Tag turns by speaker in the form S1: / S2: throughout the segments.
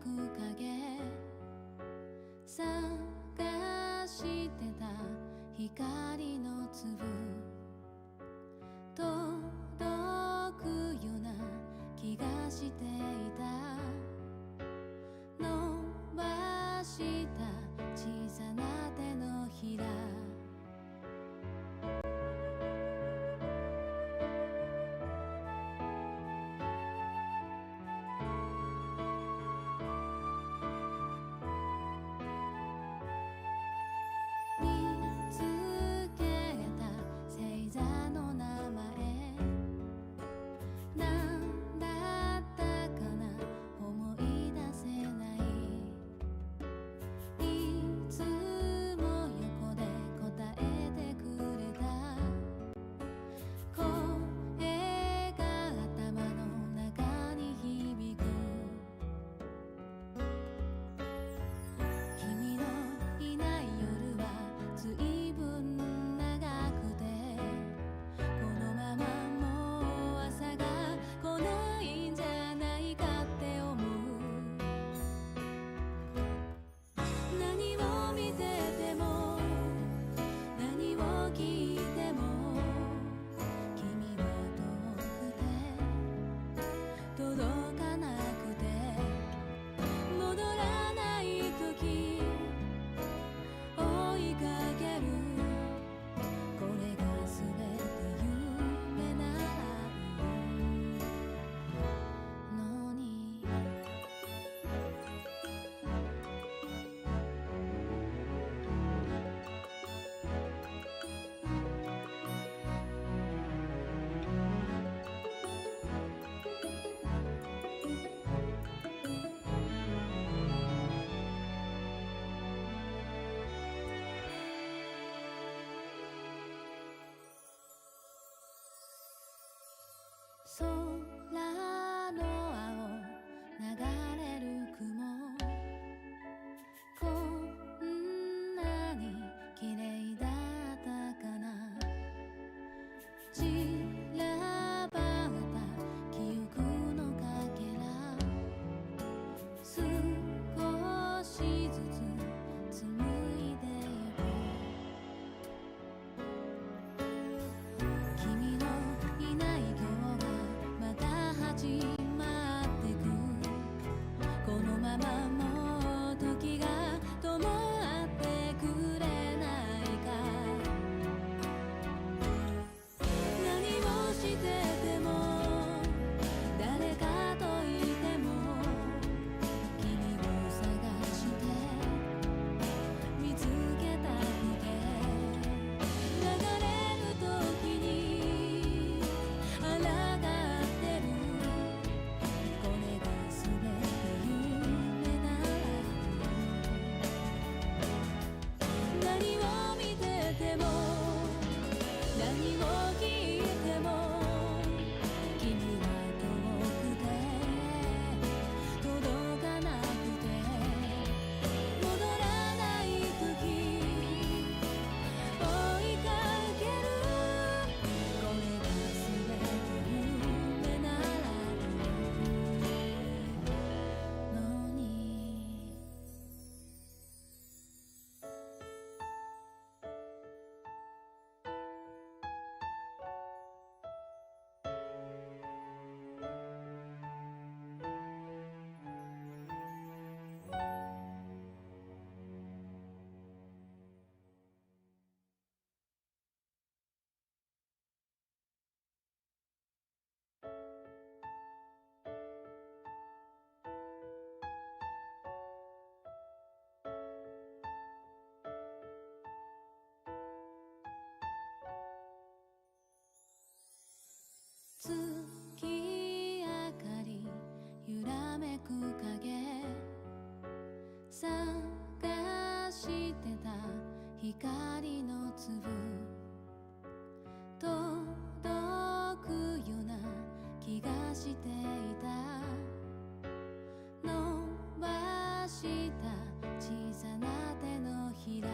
S1: く影探してた光の粒届くような気がしていた伸ばした小さな手のひら空の青流れる雲こんなに綺麗だったかな散らばった記憶のかけら少しずつ紡いでゆく君のいない今日がまた始まってくこのままもう時が止まってくれないか何をしてても誰かといても君を探して見つけたくて流れる時に抗ってるこれが全て夢なら何を見てても何を聞いても君は遠くて届かなくて戻らない時追いかけるこれが全て夢ならいいのに月明かり揺らめく影探してた光の粒届くような気がしていた伸ばした小さな手のひら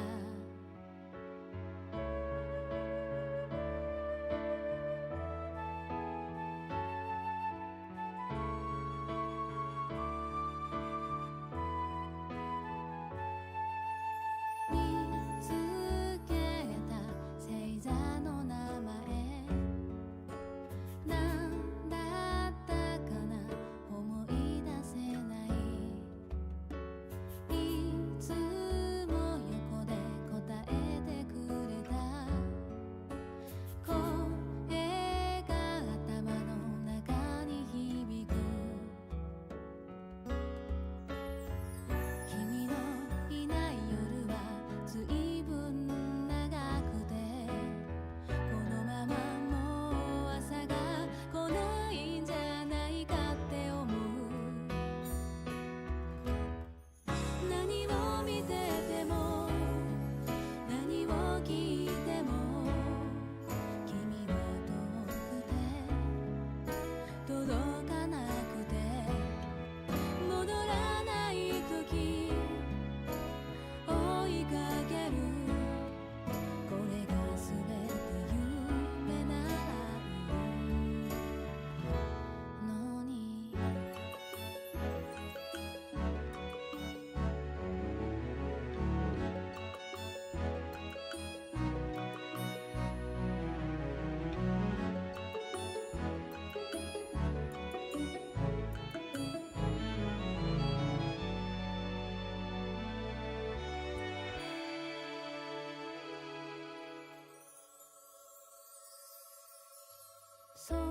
S1: 空の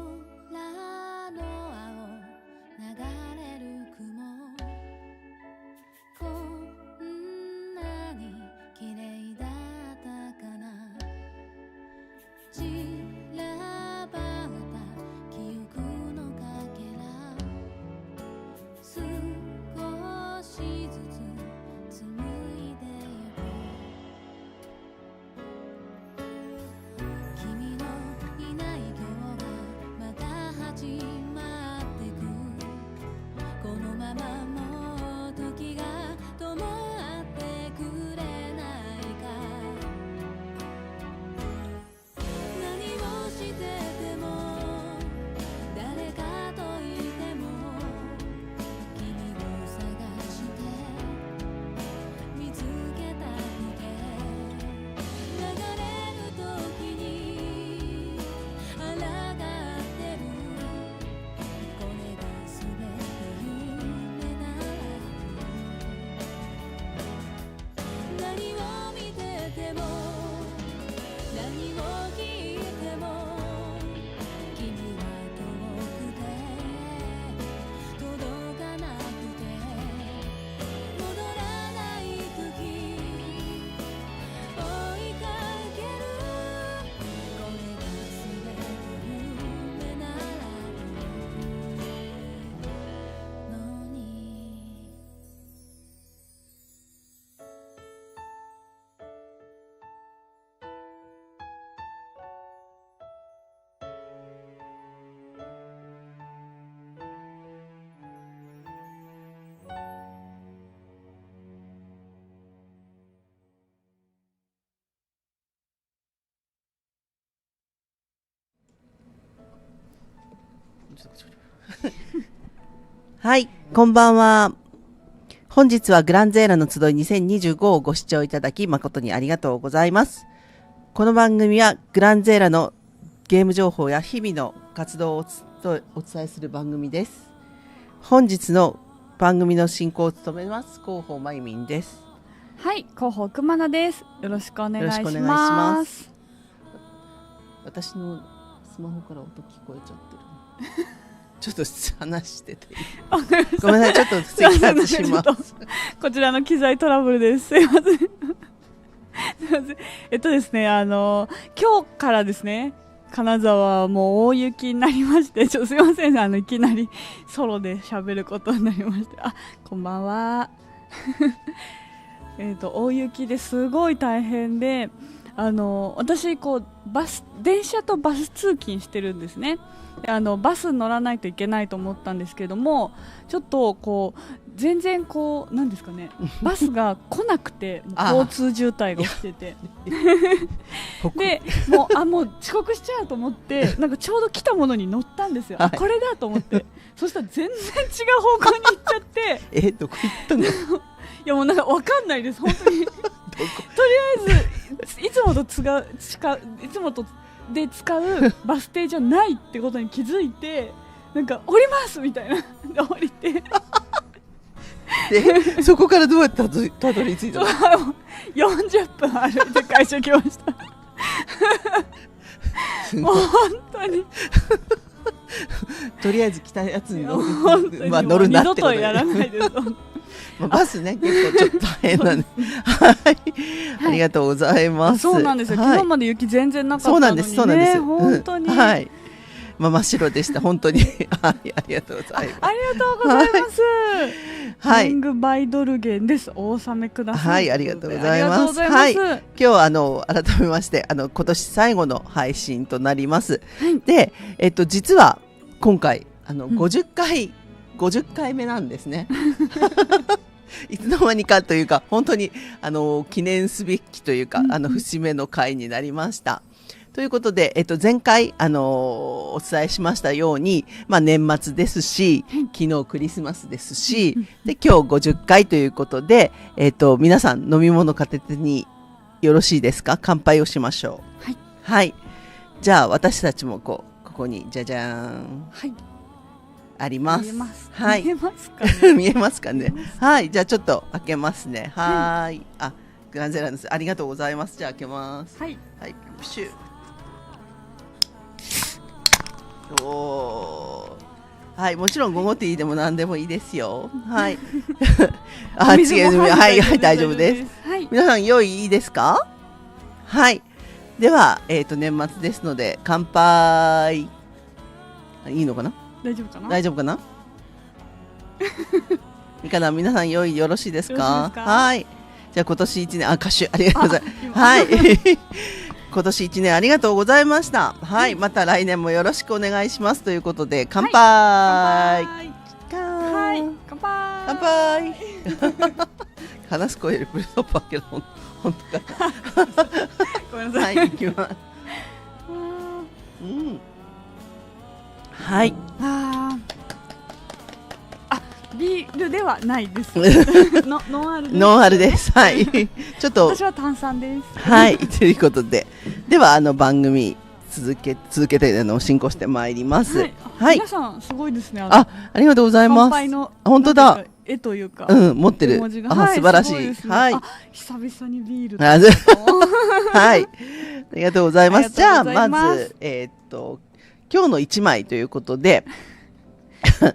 S1: 青流れる雲こんなに綺麗だったかな散らばった記憶のかけら少しずつ紡いでゆく君のいない今日がまた始まってくこのままもう時が止まってくれないか何をしてても誰かといても君を探して見つけたくて流れる時に抗ってるこれが全て夢なら何を見てても何を聞いても君は遠くて届かなくて戻らない時追いかけるこれが全て夢ならいいのに
S2: はい、こんばんは。本日はグランゼーラの集い2025をご視聴いただき誠にありがとうございます。この番組はグランゼーラのゲーム情報や日々の活動をお伝えする番組です。本日の番組の進行を務めます広報まゆみんです。
S3: はい、広報くまなです。よろしくお願いします。
S2: よろしくお願いします。私のスマホから音聞こえちゃってる。ちょっと話してていい？ごめんなさい、ちょっと摘発します。
S3: こちらの機材トラブルです。すいません。すいません。ですね、今日からですね、金沢はもう大雪になりまして、すいません、いきなりソロで喋ることになりまして、こんばんは。大雪ですごい大変で、私電車とバス通勤してるんですね。でバスに乗らないといけないと思ったんですけども、ちょっと全然なんですかね、バスが来なくて交通渋滞が起きててでもう遅刻しちゃうと思ってなんかちょうど来たものに乗ったんですよ、はい、これだと思ってそしたら全然違う方向に行っちゃって
S2: どこ行ったの？
S3: いやもうなんか分かんないです本当にとりあえずいつもとで使うバス停じゃないってことに気づいてなんか降りますみたいなで降りて
S2: でそこからどうやってたどり着いたの
S3: ？40分歩いて会社来ましたもう本当に
S2: とりあえず来たやつに乗
S3: るんだってことで二度とやらないです
S2: バスね結構ちょっと大変なんではい、ありがとうございます。
S3: そうなんですよ、昨日まで雪全然なかったのにね。
S2: そうなんです
S3: 本当に、
S2: はい、真っ白でした本当にはい、ありがとうございます。
S3: ありがとうございます。
S2: はい、
S3: リングバイドルゲンです。お納めください。
S2: はい、ありがとうございます。はい、今日は改めまして今年最後の配信となります。はい、で、実は今回50回目なんですね。いつの間にかというか本当に記念すべきというか節目の回になりました。ということで、前回お伝えしましたように、年末ですし、昨日クリスマスですし、で今日50回ということで、皆さん飲み物片手によろしいですか？乾杯をしましょう。はい、はい、じゃあ私たちもここにじゃじゃーん、はい、あります。はい、
S3: 見えますかね？
S2: 見えますかね？はい、じゃあちょっと開けますね。はい、グランゼランです。ありがとうございます。じゃあ開けます。はい、はい、プシュ。はい、もちろんゴゴティーでも何でもいいですよ。はい。
S3: お水も
S2: 違う、はい、はい、大丈夫
S3: 大
S2: です。
S3: はい。
S2: 皆さん用意いいですか？はい。では、年末ですので乾杯。いいのかな？
S3: 大丈夫かな？
S2: 大丈夫かな？いいかな、皆さん用意よろしいです
S3: よろしい
S2: か？
S3: ですか？
S2: はい。じゃあ今年1年、歌手ありがとうございます。
S3: 今
S2: はい。今年1年ありがとうございました。はい、また来年もよろしくお願いしますということで、乾杯。
S3: はい。乾杯。
S2: 乾杯。話す声よりプレソッパーけど、本当か
S3: ごめんな
S2: な。
S3: さい。
S2: はい、行きます。うん。はい。
S3: ビールではないです。ノンアルです。
S2: ノンアルです。はい。ちょっと
S3: 私は炭酸です。
S2: はい、ということで、では番組続けて進行してまいります。はい。
S3: 皆さんすごいですね。
S2: ありがとうございます。
S3: 乾杯の
S2: 本当だ。
S3: 絵というか、
S2: 持ってる。素晴らしい。はい。
S3: 久々にビール。
S2: はい。ありがとうございます。じゃあまず今日の一枚ということで。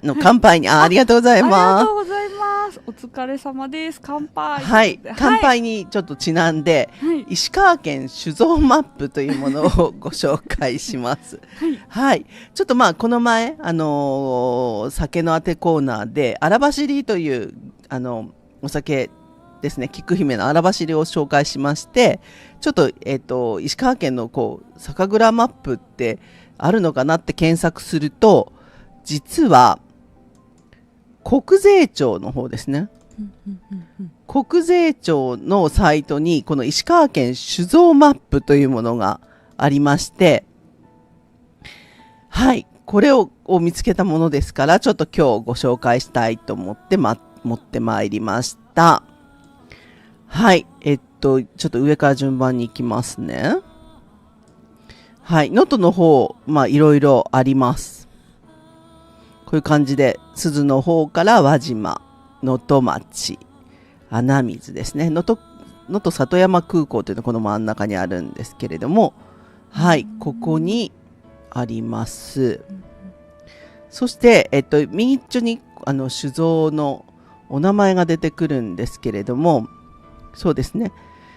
S2: の乾杯にありがとうございます。
S3: ありがとうございます。お疲れ様です。乾杯。
S2: はい。乾杯にちょっとちなんで、石川県酒造マップというものをご紹介します。はい。ちょっとこの前酒のあてコーナーで荒走りというお酒ですね、菊姫の荒走りを紹介しまして、ちょっと石川県の酒蔵マップってあるのかなって検索すると。実は国税庁の方ですね。国税庁のサイトにこの石川県酒造マップというものがありまして、はい、これを見つけたものですから、ちょっと今日ご紹介したいと思って持ってまいりました。はい、ちょっと上から順番に行きますね。はい、能登の方、いろいろあります。こういう感じで、珠洲の方から輪島、能登町、穴水ですね。能登里山空港というのはこの真ん中にあるんですけれども、はい、ここにあります。そして、右っちょに酒造のお名前が出てくるんですけれども、そうですね。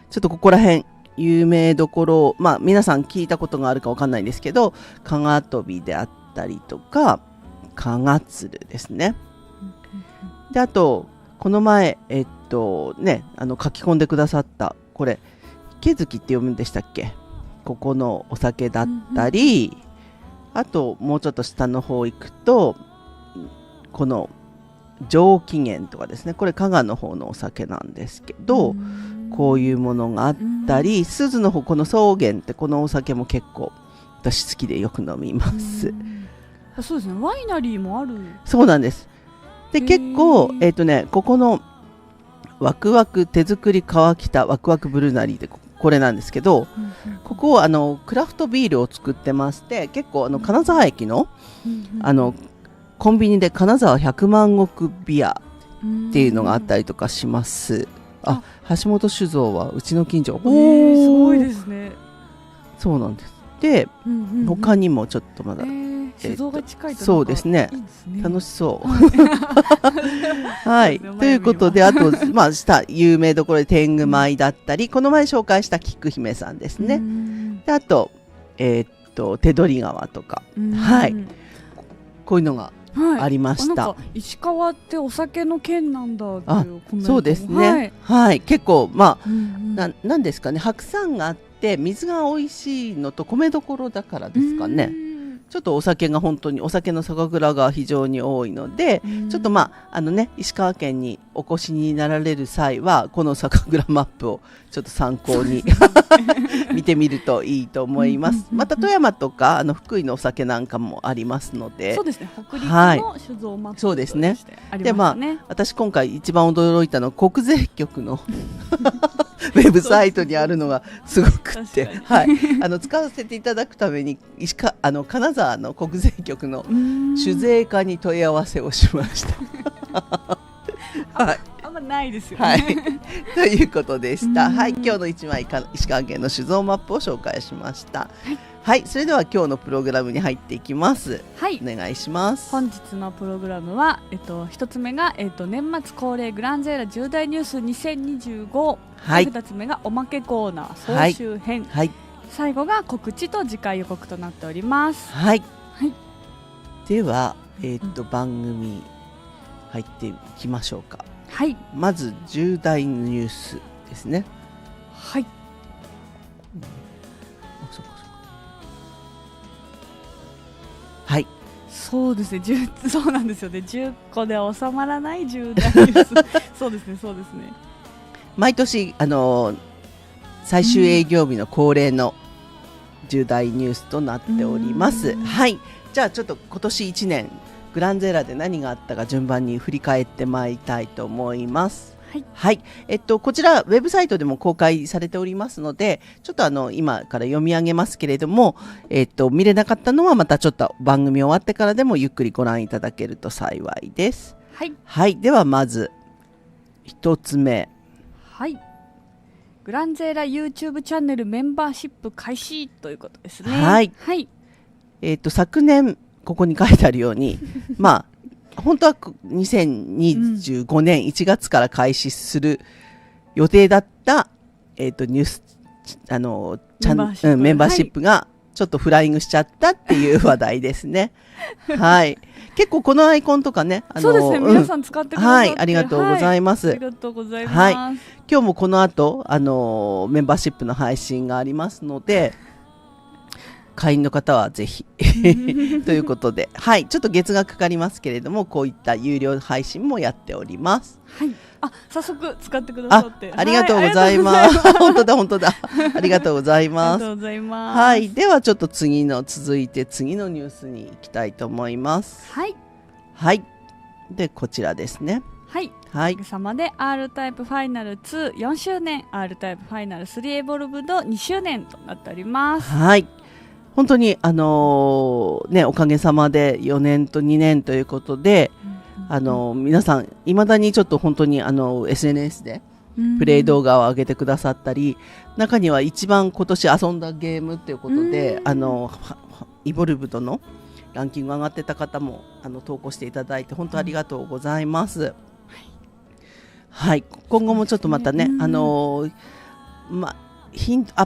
S2: ちょっとここら辺、有名どころ、皆さん聞いたことがあるかわかんないんですけど、加賀飛びであったりとか、加賀鶴ですね。で、あと、この前、書き込んでくださった、これ、池月って読むんでしたっけ？ここのお酒だったり、あと、もうちょっと下の方行くと、この、上紀元とかですね。これ、加賀の方のお酒なんですけど、こういうものがあったり、珠洲の方、この草原ってこのお酒も結構、私好きでよく飲みます。
S3: そうですね。ワイナリーもある。
S2: そうなんです。で、結構ここのワクワク手作り川北ワクワクブルナリーでこれなんですけど、ここクラフトビールを作ってまして、結構金沢駅のコンビニで金沢100万石ビアっていうのがあったりとかします。橋本酒造はうちの近所。
S3: すごいですね。
S2: そうなんです。で、他にもちょっとまだ。
S3: 酒造が近いと
S2: そうですね。楽しそう。
S3: は
S2: はい。ということで、あと、下、有名どころで天狗舞だったり、この前紹介した菊姫さんですね。で、あと、手取川とか。はい。こういうのがありました。
S3: 石川ってお酒の県なんだっていうコメントも。
S2: そうですね。はい。結構、なんですかね、白山があって、水が美味しいのと米どころだからですかね。ちょっとお酒が本当にお酒の酒蔵が非常に多いので、ちょっと石川県にお越しになられる際はこの酒蔵マップをちょっと参考に見てみるといいと思います。また富山とか福井のお酒なんかもありますので、
S3: そうですね。北陸の酒造マップ、
S2: そうですね。
S3: で
S2: 私今回一番驚いたのは国税局のウェブサイトにあるのがすごくって、はい、使わせていただくために金沢の国税局の酒税課に問い合わせをしました。はい。
S3: あんままないですよね。
S2: はい、ということでした。はい、今日の一枚石川県の酒造マップを紹介しました。はい、それでは今日のプログラムに入っていきます。
S3: はい、
S2: お願いします。
S3: 本日のプログラムは、一つ目が、年末恒例グランゼーラ重大ニュース2025、
S2: はい、
S3: 二つ目がおまけコーナー総集編、
S2: はい、
S3: 最後が告知と次回予告となっております。
S2: はい、
S3: はい、
S2: では、番組入っていきましょうか。
S3: はい、
S2: まず重大ニュースですね。
S3: はい、
S2: はい、
S3: そうですね、そうなんですよね、10個で収まらない重大ニュースそうですね、そうですね。
S2: 毎年最終営業日の恒例の重大ニュースとなっております。はい、じゃあちょっと今年1年グランゼーラで何があったか順番に振り返ってまいりたいと思います。
S3: はい、
S2: はい、こちらウェブサイトでも公開されておりますので、ちょっと今から読み上げますけれども、見れなかったのはまたちょっと番組終わってからでもゆっくりご覧いただけると幸いです。
S3: はい、
S2: はい、ではまず一つ目、
S3: はい、グランゼーラ YouTube チャンネルメンバーシップ開始ということですね。
S2: はい、
S3: はい、
S2: 昨年ここに書いてあるようにまあ本当は2025年1月から開始する予定だった、ニュースメンバーシップがちょっとフライングしちゃったっていう話題ですね。はい、結構このアイコンとかね、
S3: そうですね、皆さん使ってくださって、
S2: はい、ありがとうございます。
S3: はい、ありがとうございます。
S2: はい、今日もこの後メンバーシップの配信がありますので、会員の方はぜひということで、はい、ちょっと月がかかりますけれども、こういった有料配信もやっております。
S3: はい、早速使ってくださって、
S2: ありがとうございます。本当だ本当だ、ありがとうございます。
S3: ありがとうございます。
S2: はい、ではちょっと続いて次のニュースに行きたいと思います。
S3: はい、
S2: はい、でこちらですね。
S3: はい、
S2: はい、
S3: おかげさまで R タイプファイナル2、4周年、 R タイプファイナル3エボルブド2周年となっております。
S2: はい、本当におかげさまで4年と2年ということで、皆さんいまだにちょっと本当にSNS でプレイ動画を上げてくださったり、中には一番今年遊んだゲームということでイボルブドのランキング上がってた方も投稿していただいて本当ありがとうございます。はい、今後もちょっとまたね、アッ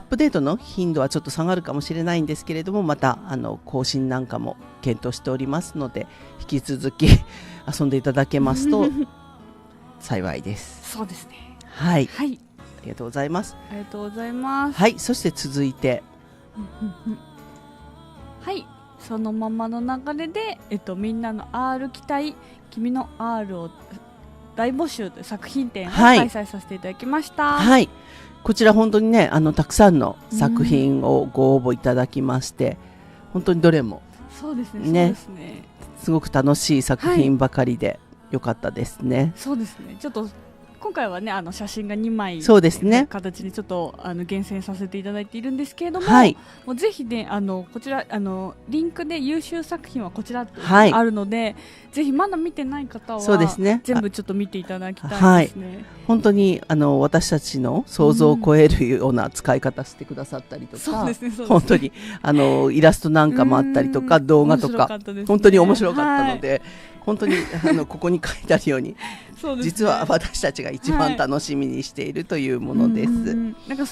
S2: プデートの頻度はちょっと下がるかもしれないんですけれども、また更新なんかも検討しておりますので、引き続き遊んでいただけますと幸いです。
S3: そうですね。
S2: はい、
S3: はい、
S2: ありがとうございます。
S3: ありがとうございます。
S2: はい、そして続いて
S3: はい、そのままの流れで、みんなの R 期待、君の R を大募集という作品展を開催させていただきました。
S2: はい、こちら本当にねたくさんの作品をご応募いただきまして、本当にどれも
S3: そうですね、
S2: すごく楽しい作品ばかりで良かったですね。
S3: そうですね、ちょっと今回はね写真が2枚
S2: そうですね
S3: 形にちょっと厳選させていただいているんですけれども、
S2: はい、
S3: もうぜひねこちらリンクで優秀作品はこちらって
S2: はい
S3: あるので、ぜひまだ見てない方は
S2: そうですね、
S3: 全部ちょっと見ていただきたいですね。はい、
S2: 本当に私たちの想像を超えるような使い方してくださったりとか、
S3: そうですね、
S2: 本当にイラストなんかもあったりとか動画とか、本当に面白かったので、本当にここに書いてあるようにそうですね、実は私たちが一番楽しみにしているというものです。
S3: なんか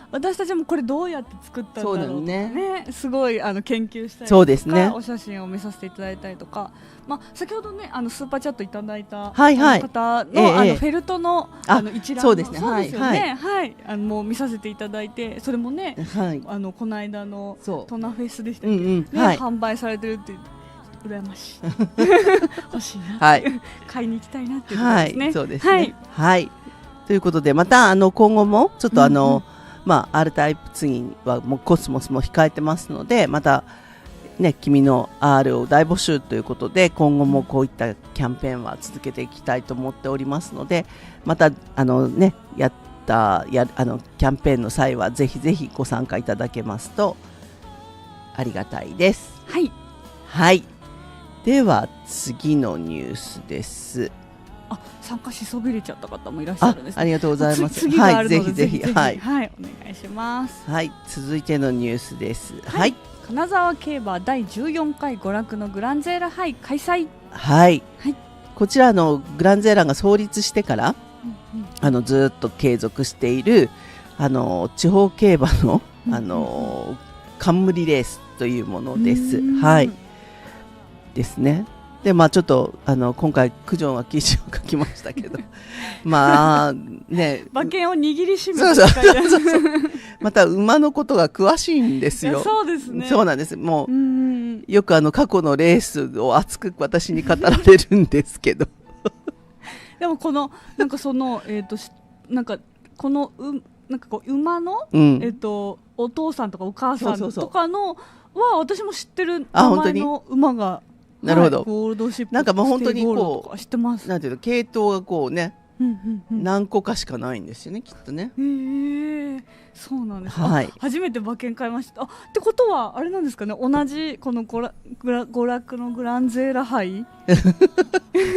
S3: 私たちもこれどうやって作ったんだろうとかね、すごい研究したりとか、
S2: そうですね、
S3: お写真を見させていただいたりとか、先ほどねスーパーチャットいただいた
S2: はい、はい、
S3: 方の、フェルトの一覧の、
S2: そうですね、
S3: そうですよね、はい、もう見させていただいて、それもね、はい、この間のトナフェスでしたっけ、販売されてるって羨ましい欲しいな、はい、買いに行きたいなっていうことですね。
S2: はい、そうですね、はいはい、ということでまた今後もちょっとR タイプ次はもうコスモスも控えてますので、またね君の R を大募集ということで、今後もこういったキャンペーンは続けていきたいと思っておりますので、またやったキャンペーンの際はぜひぜひご参加いただけますとありがたいです。
S3: はい、
S2: はい、では次のニュースです。
S3: 参加しそびれちゃった方もいらっしゃるんですね。
S2: ありがとうございます。
S3: 次があるので、
S2: はい、ぜひぜひ、はい、
S3: お願いします。
S2: はい、続いてのニュースです。はい、
S3: 金沢競馬第14回娯楽のグランゼーラ杯開催。
S2: はい、
S3: はい、
S2: こちらグランゼーラが創立してから、ずっと継続している地方競馬の冠レースというものです。はい、ですね。でちょっと今回九条が記事を書きましたけどまあね
S3: 馬券を握りしめて
S2: また馬のことが詳しいんですよ。
S3: そうですね。
S2: そうなんです。もうよく過去のレースを熱く私に語られるんですけど
S3: でもなんかそのなんかこのなんかこう馬の、お父さんとかお母さんとかのは私も知ってる名前の馬が、
S2: なるほど、
S3: ゴールドシップ
S2: なんかもう本当にこ
S3: う知ってます。
S2: なんていうの、系統がこうね、何個かしかないんですよね、きっとね。
S3: そうなんです。
S2: はい、
S3: 初めて馬券買いました。ってことはあれなんですかね、同じこの娯楽のグランゼーラ杯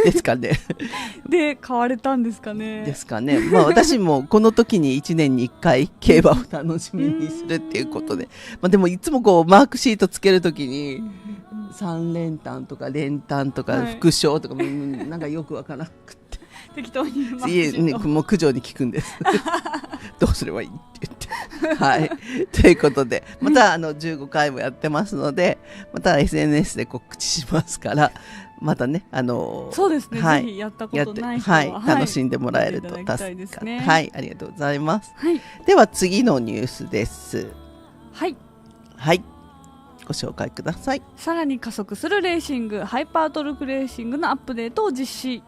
S2: ですかね
S3: で買われたんですかね。
S2: ですかね。私もこの時に1年に1回競馬を楽しみにするっていうことででもいつもこうマークシートつける時に3連単とか連単とか副賞とか、なんかよくわからなくて
S3: 適当にマークシート
S2: もう九条に聞くんですどうすればいいって言ってはいということでまた15回もやってますので、また SNS で告知しますからまたね
S3: そうですね、ぜひやったことない人は、
S2: 楽しんでもらえると助かるですね。はい、ありがとうございます。では次のニュースです。はい、ご紹介ください。
S3: さらに加速するレーシング、ハイパートルクレーシングのアップデートを実施。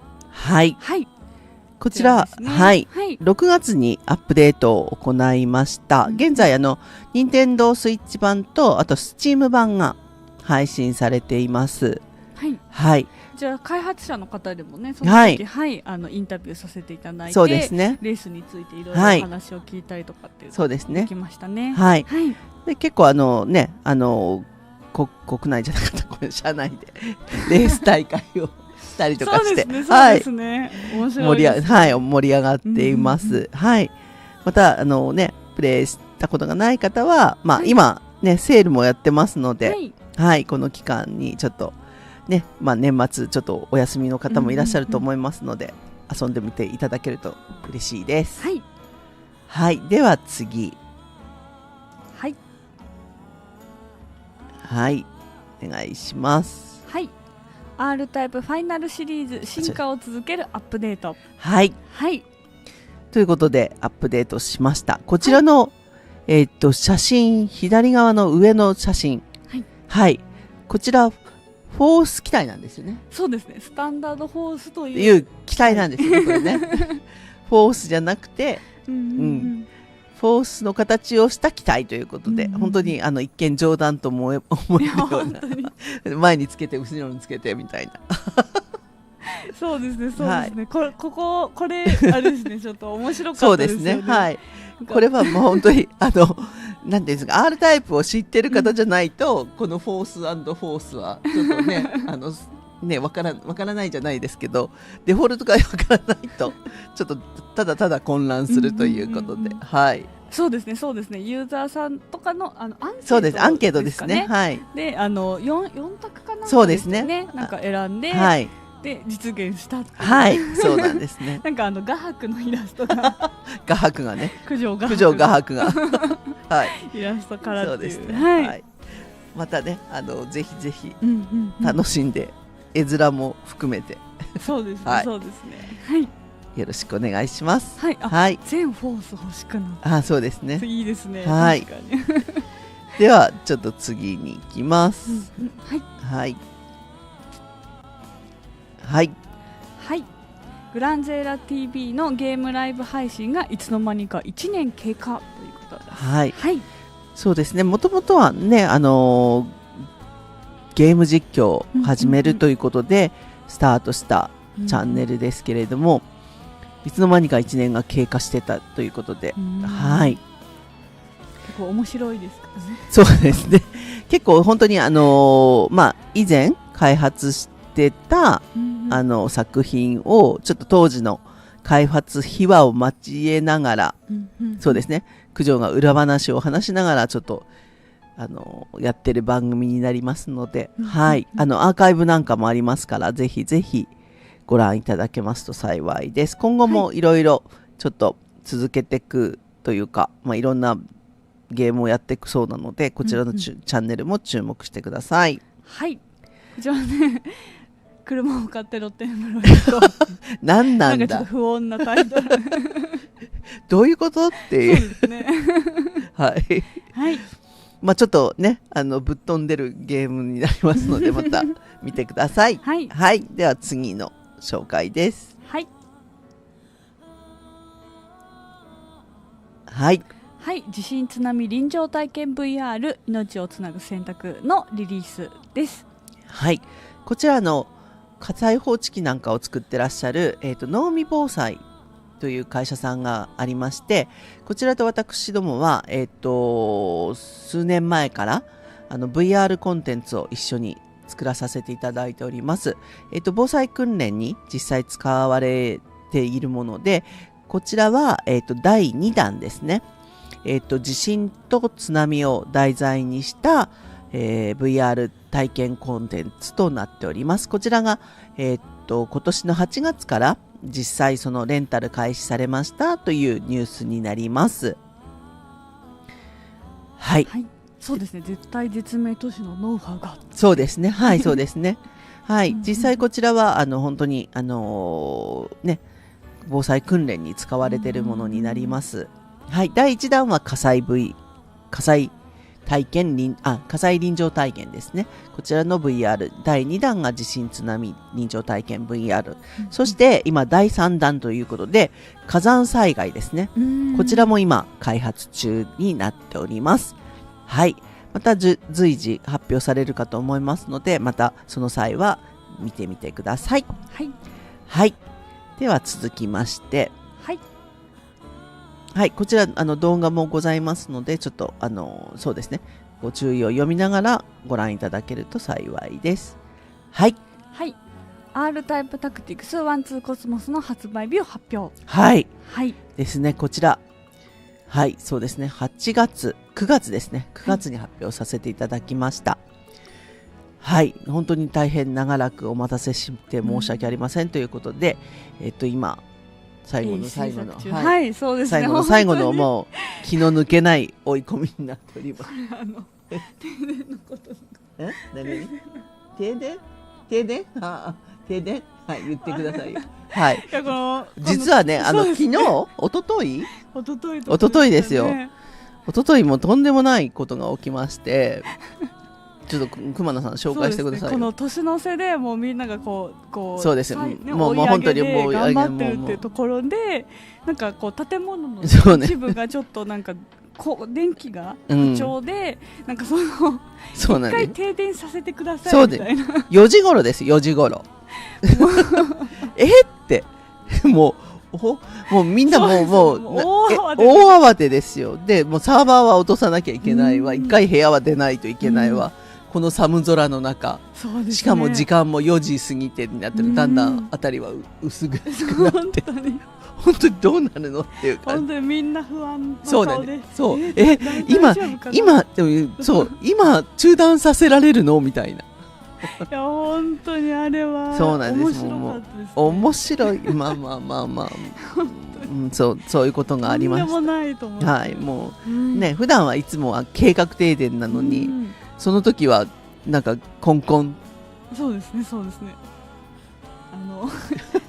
S3: こちら、
S2: 6月にアップデートを行いました。現在任天堂スイッチ版とあとスチーム版が配信されています。
S3: じゃあ開発者の方でもね、その時、インタビューさせていただいて、
S2: そうですね、
S3: レースについていろいろ話を聞いたりとかっていう
S2: そうですね、
S3: できましたね。
S2: で結構国内じゃなかったこれ社内でレース大会をしたりとかして
S3: そうですね、面白いですね。
S2: 盛り上がっています。またプレイしたことがない方は、今ねセールもやってますので、この期間にちょっとね、年末ちょっとお休みの方もいらっしゃると思いますので、遊んでみていただけると嬉しいです。では次、お願いします。
S3: R タイプファイナルシリーズ進化を続けるアップデート。
S2: ということでアップデートしました。こちらの、写真、左側の上の写真、こちらフォース機体なんですよね。
S3: そうですね、スタンダードフォースという
S2: 機体なんですよね、これねフォースじゃなくて、フォースの形をした機体ということで、本当に一見冗談と思えるような前につけて後ろにつけてみたいな
S3: そうですね、そうですね、これあれですね、ちょっと面白かったですよね。
S2: そうですね、これはもう本当になんていうんですか、R タイプを知ってる方じゃないと、このフォース&フォースはちょっとねわからないじゃないですけど、デフォルトがわからないとちょっとただただ混乱するということで、
S3: そうですね、そうですね、ユーザーさんとかのアンケートですかね。で4択かな、
S2: そうですね、
S3: なんか選んで、で実現したって
S2: いう、そうなんですね
S3: なんか画伯のイラストが
S2: 画伯がね、
S3: 九条画
S2: 伯が
S3: イラストからっていう、
S2: そうですね、またねぜひぜひ楽しんで、絵面も含めて
S3: そうですね、そうですね、
S2: よろしくお願いします。
S3: 全フォース欲しくなる。
S2: そうですね、
S3: いいですね、
S2: 確かにではちょっと次に行きます。
S3: グランゼーラ TV のゲームライブ配信がいつの間にか1年経過ということです。
S2: そうですね、もともとはねゲーム実況を始めるということでスタートしたチャンネルですけれども、いつの間にか1年が経過してたということで、結
S3: 構面白いですかね。
S2: そうですね、結構本当に以前開発してた作品をちょっと当時の開発秘話を交えながら、そうですね、九条が裏話を話しながらちょっとやってる番組になりますので、はい、アーカイブなんかもありますから、ぜひぜひご覧いただけますと幸いです。今後もいろいろちょっと続けていくというか、いろんなゲームをやっていくそうなので、こちらのチャンネルも注目してください。
S3: はい、こちらね車を買って露天風呂へ行こう
S2: なんだ
S3: なんかちょっと不穏なタイトル
S2: どういうことっていう
S3: そうですね
S2: はい、
S3: はい、
S2: ちょっとねぶっ飛んでるゲームになりますのでまた見てください。
S3: はい、
S2: はい、では次の紹介です。
S3: はい
S2: はい
S3: はい、地震津波臨場体験 VR 命をつなぐ選択のリリースです。
S2: はい、こちらの火災報知器なんかを作ってらっしゃる、能見防災という会社さんがありまして、こちらと私どもは、数年前からVR コンテンツを一緒に作らさせていただいております。防災訓練に実際使われているもので、こちらは、第2弾ですね。地震と津波を題材にした、VR 体験コンテンツとなっております。こちらが、今年の8月から実際そのレンタル開始されましたというニュースになります。はい、はい、
S3: そうですね、絶対絶命都市のノウハウが、
S2: そうですね、はいそうですねはい、実際こちらは本当にね、防災訓練に使われているものになります。はい、第1弾は火災臨場体験ですね。こちらの VR、第2弾が地震津波臨場体験 VR、そして今第3弾ということで火山災害ですね。こちらも今開発中になっております。はい、また随時発表されるかと思いますので、またその際は見てみてください。
S3: はい、
S2: はい、では続きまして、
S3: はい
S2: はい、こちら動画もございますので、ちょっとそうですね、ご注意を読みながらご覧いただけると幸いです。はい、
S3: はい、R タイプタクティクス12コスモスの発売日を発表。
S2: はい、
S3: はい、
S2: ですね、こちら、はい、そうですね、9月ですね、9月に発表させていただきました。はい、本当に大変長らくお待たせして申し訳ありませんということで、今最後の最後の、
S3: はい、そうですね、
S2: 最後のもう気の抜けない追い込みになっております。
S3: 停電のこと
S2: 何停電停電、はい、言ってくださいよ。はい、実はね、昨日一昨日ですよ。一昨日もとんでもないことが起きまして、ちょっと熊野さん紹介してくださいよ。
S3: この年の瀬でもうみんなが
S2: そうですよ、もう
S3: 本当にもう頑張ってるっていうところで、なんか建物の一部がちょっとなんか電気が不調で、なんか一回停電させてくださいみたいな。
S2: 4時頃です、4時頃ってもうみんなもう大慌てですよ。でもうサーバーは落とさなきゃいけないわ、一回部屋は出ないといけないわ、この寒空の中、しかも時間も4時過ぎてになってる、だんだんあたりは薄暗くなって本当にどうなるのっていう感じ。
S3: 本当にみんな不安の顔で、
S2: そう今中断させられるのみたいな。い
S3: や本当にあれは
S2: そうなんです。面白い、そういうことがありました。
S3: とんでもないと思う。
S2: はい、もうね、普段はいつもは計画停電なのに、その時はなんかコンコン。
S3: そうですね、そうですね。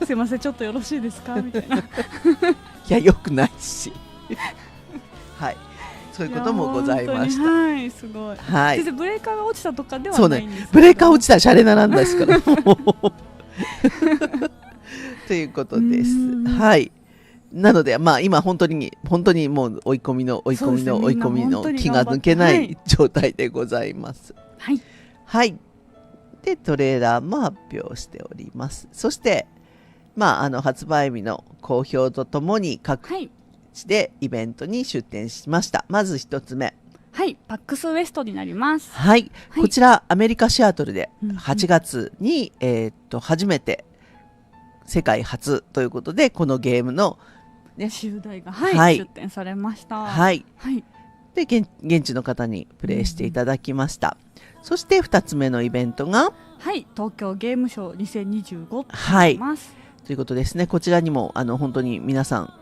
S3: すいません、ちょっとよろしいですかみたいな。い
S2: や、よくないし。はい、そういうこともございました。
S3: はい、すごい。
S2: はい。
S3: 先生、ブレーカーが落ちたとかではないんですか？
S2: ブレーカー落ちたらシャレならんですから。ということです。はい。なので、今本当にもう追い込みの気が抜けない状態でございます。
S3: はい。
S2: はい。で、トレーラーも発表しております。そして、発売日の公表とともに各地でイベントに出展しました。まず一つ目。
S3: はい、パックスウエストになります。
S2: はい。こちら、アメリカ・シアトルで8月に、初めて世界初ということでこのゲームの、ね、
S3: 集大が、出展されました。で
S2: 現地の方にプレイしていただきました。そして2つ目のイベントが、
S3: 東京ゲームショー2025となります。
S2: ということですね。こちらにも本当に皆さん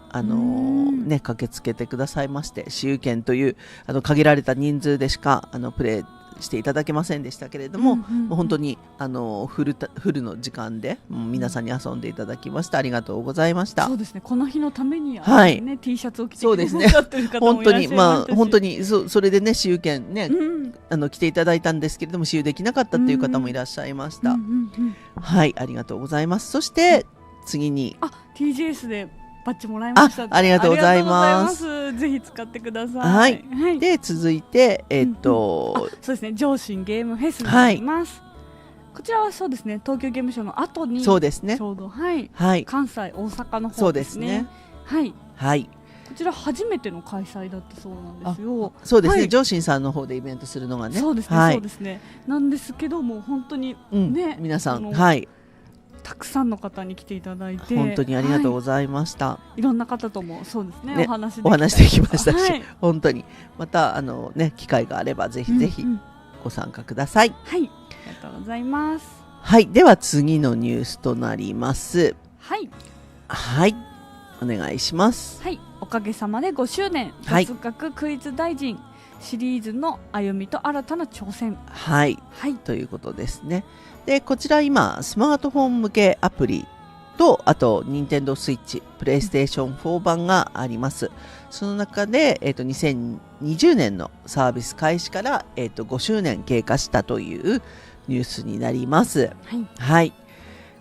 S2: 駆けつけてくださいまして、私有券という限られた人数でしかプレイしていただけませんでしたけれども、もう本当にフルの時間で皆さんに遊んでいただきました。ありがとうございました。
S3: そうですね、この日のためにT シャツを着てくださっている方もいらっしゃいましたし、
S2: 本当にそれでね、私有券ね、来ていただいたんですけれども、私有できなかったっていう方もいらっしゃいました。ありがとうございます。そして次に
S3: TGS でバッジもらいました。
S2: ありがとうございます。
S3: ぜひ使ってください。
S2: で続いて
S3: そうですね、上信ゲームフェスになります。こちらはそうですね、東京ゲームショウの後に
S2: そうですね、
S3: ちょうど関西大阪の方ですね。こちら初めての開催だったそうなんですよ。
S2: そうですね、上信さんの方でイベントするのがね。
S3: そうですね、そうですね。なんですけども本当にね、
S2: 皆さん
S3: たくさんの方に来ていただいて
S2: 本当にありがとうございました。
S3: いろんな方ともそうですね、
S2: お話できましたし、本当にまた機会があればぜひぜひご参加ください。
S3: ありがとうございます。
S2: では次のニュースとなります。お願いします。
S3: おかげさまで5周年雑学クイズ大臣シリーズの歩みと新たな挑戦
S2: ということですね。でこちら今スマートフォン向けアプリとあと任天堂スイッチプレイステーション4版があります。その中で、2020年のサービス開始から、5周年経過したというニュースになります。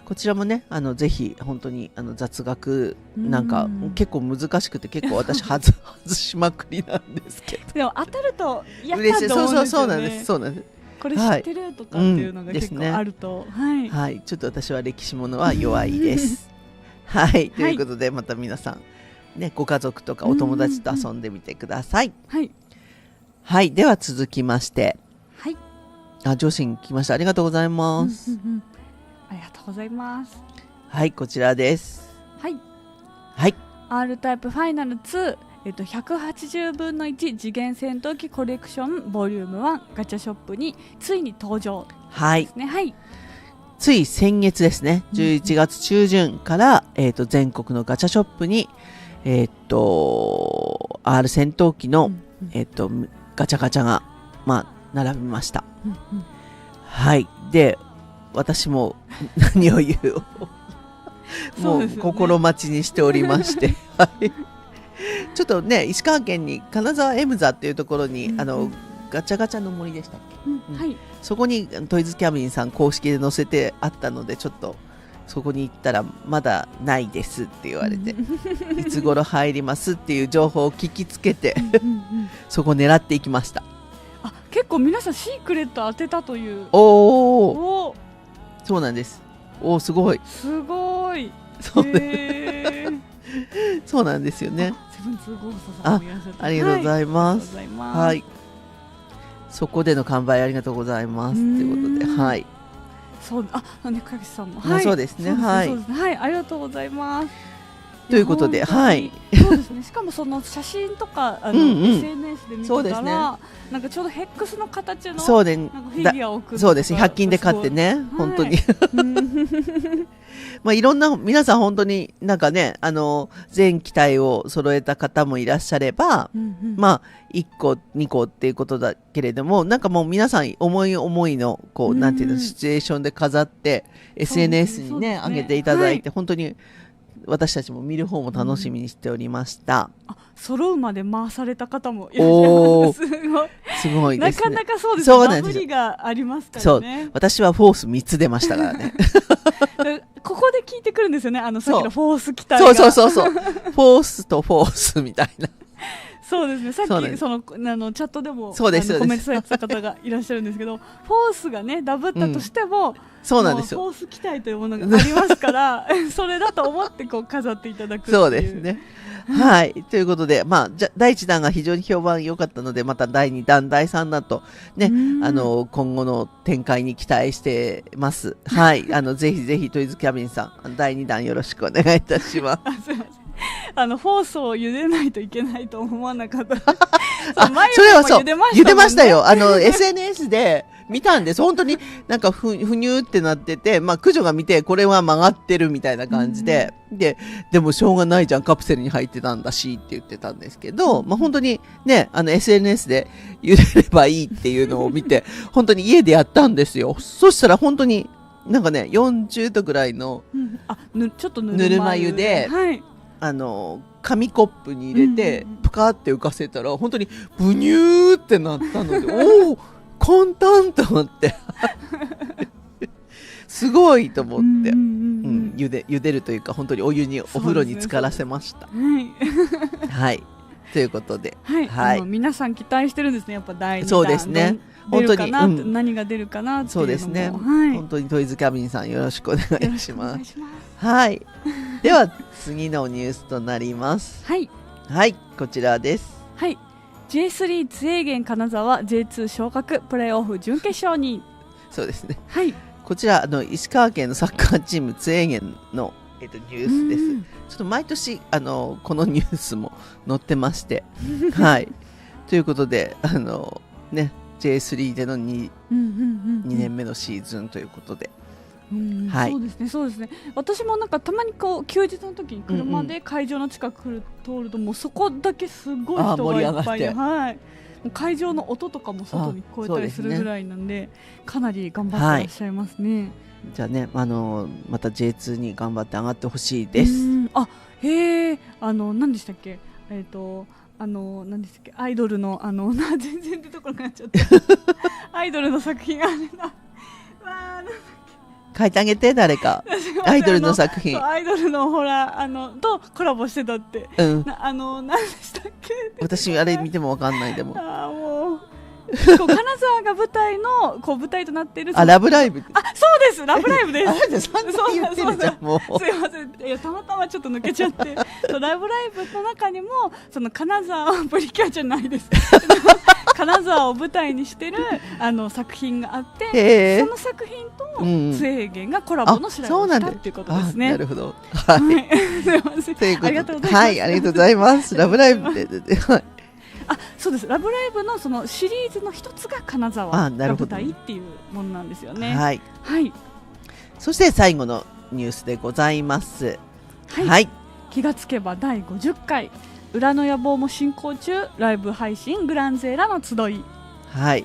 S2: こちらもねぜひ本当に雑学なんか結構難しくて結構私外しまくりなんですけど
S3: でも当たるとやったと思うんですよね。
S2: そうなんです、そうなんです。
S3: これ知ってるとかっていうのが結構あると、
S2: ちょっと私は歴史ものは弱いですということでまた皆さんね、ご家族とかお友達と遊んでみてください。では続きまして上信来ました。ありがとうございます。
S3: ありがとうございます。
S2: こちらです。
S3: R タイプファイナル2、180分の1次元戦闘機コレクションボリューム1ガチャショップについに登場ですね。
S2: つい先月ですね、11月中旬から、全国のガチャショップにR 戦闘機の、ガチャガチャが並びました。で私も何を言うもう心待ちにしておりましてちょっとね、石川県に金沢エムザっていうところに、ガチャガチャの森でしたっけ、そこにトイズキャビンさん公式で載せてあったので、ちょっとそこに行ったらまだないですって言われていつ頃入りますっていう情報を聞きつけてそこを狙っていきました。
S3: 結構皆さんシークレット当てたという。
S2: そうなんです。すごい
S3: すごい。
S2: そうなんですよね。ありがとうございます。そこでの完売ありがとうございますということで、
S3: そうね、かぎさんも
S2: そうですね、
S3: ありがとうございます。
S2: ということで、
S3: そうですね。しかもその写真とかSNS で見てたら、なんかちょうどヘックスの形のフィギュアを送る。
S2: そうですね。100均で買ってね、本当に。いろんな皆さん本当になんかね、全機体を揃えた方もいらっしゃれば、1個2個っていうことだけれども、なんかもう皆さん思い思いのこうなんていうのシチュエーションで飾って SNS にね上げていただいて、本当に私たちも見る方も楽しみにしておりました。
S3: 揃うまで回された方もいらっしゃいます。
S2: すごいですね。
S3: なかなかそうですね。ダブりがありますからね。
S2: 私はフォース3つ出ましたからね。
S3: ここで聞いてくるんですよね。さっきのフォース機体が。
S2: そう。フォースとフォースみたいな。
S3: そうですね。さっ
S2: そうなんです
S3: きチャットでも
S2: そうです
S3: コメントされてた方がいらっしゃるんですけど、フォースがねダブったとしても、
S2: そうなんですよ。
S3: もうフォース期待というものがありますからそれだと思ってこう飾っていただくっていう。
S2: そうですね。はい。ということで、まあ、第1弾が非常に評判良かったので、また第2弾、第3弾と、ね、今後の展開に期待してます。はい。ぜひぜひ、トイズキャビンさん、第2弾よろしくお願いいたします。
S3: すいません。フォースを茹でないといけないと思わなかった。
S2: それはそう、茹でましたよ。SNS で見たんです。本当になんかふにゅーってなってて、まあ、駆除が見て、これは曲がってるみたいな感じで、でもしょうがないじゃん、カプセルに入ってたんだしって言ってたんですけど、まあ、本当にね、SNS で茹でればいいっていうのを見て、本当に家でやったんですよ。そしたら本当になんかね、40度ぐらいの
S3: ちょっとぬ
S2: るま湯で、
S3: はい、
S2: 紙コップに入れて、プカーって浮かせたら本当にブニューってなったのでおお簡単と思ってすごいと思って、茹でるというか本当にお風呂に浸からせました。はい、ということで、
S3: はい、皆さん期待してるんですね。やっぱ第2弾
S2: そうですね。
S3: 本当に、何が出るかなっていうのも、
S2: そうですね、本当にトイズキャビンさんよろしくお願いします。はい、では次のニュースとなります。
S3: はい、
S2: はい、こちらです。
S3: はい、J3 津英元金沢 J2 昇格プレーオフ準決勝に。
S2: そうですね。
S3: はい、
S2: こちら石川県のサッカーチーム津英元のニュースです。ちょっと毎年このニュースも載ってましてはい、ということでね、J3 での 2年目のシーズンということで、はい、
S3: そうですね。私もなんかたまにこう休日の時に車で会場の近く通ると、もうそこだけすごい人がいっぱいで、はい、会場の音とかも外に聞こえたりするぐらいなんで、かなり頑張ってらっしゃいますね。
S2: じゃあね、また J2 に頑張って上がってほしいです。
S3: へえ、何でしたっけ、何でしたっけ、アイドルの全然出てこなくなっちゃったアイドルの作品あれだ
S2: 書いてあげて、誰かアイドルの作品、
S3: アイドルのほらとコラボしてたって、何でしたっけ、
S2: 私あれ見てもわかんない。でも
S3: もう金沢が舞台となっている
S2: ラブライブ、
S3: そうです、ラブライブです。
S2: すいません、
S3: いやたまたまちょっと抜けちゃってラブライブの中にもその金沢プリキュアじゃないです金沢を舞台にしてる作品があって、その作品と津英元がコラボの白をしたっていうことですね。
S2: なるほど、はい、
S3: すいません、ありがとうございます。
S2: はい、ありがとうございます。ラブライブで
S3: そうです。ラブライブのそのシリーズの一つが金沢が舞台っていうものなんですよね。
S2: はい、
S3: はい、
S2: そして最後のニュースでございます。はい、
S3: 気がつけば第50回裏の野望も進行中、ライブ配信グランゼーラの集い。
S2: はい、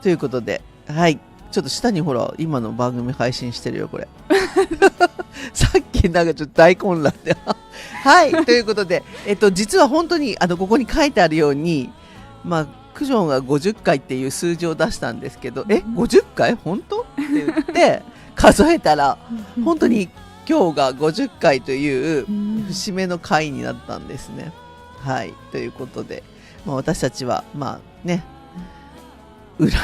S2: ということで、はい、ちょっと下にほら今の番組配信してるよこれさっきなんかちょっと大混乱ではい、ということで、実は本当にここに書いてあるように、まあクジョンが50回っていう数字を出したんですけど、50回本当って言って数えたら本当に今日が50回という節目の回になったんですね。はい、ということで、私たちはまあね、裏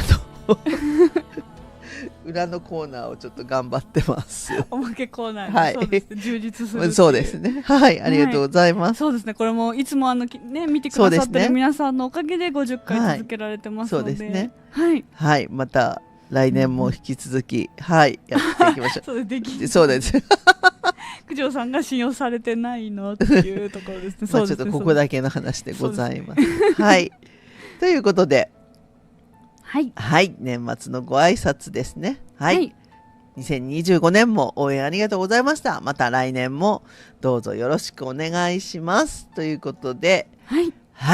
S2: のコーナーをちょっと頑張ってます。
S3: おまけコーナー、
S2: はい、
S3: そうですね、充実する。
S2: そうですね。はい、ありがとうございます。
S3: そうですね。これもいつも見てくださってる皆さんのおかげで50回続けられてますので、
S2: そうですね。
S3: はい、
S2: また来年も引き続き、はい、やっていきましょう。そうです。
S3: 九条さんが信用されてないのっていうところですね。
S2: ちょっとここだけの話でございます。はい。ということで、はい、年末のご挨拶ですね。はい。2025年も応援ありがとうございました。また来年もどうぞよろしくお願いします。ということで、は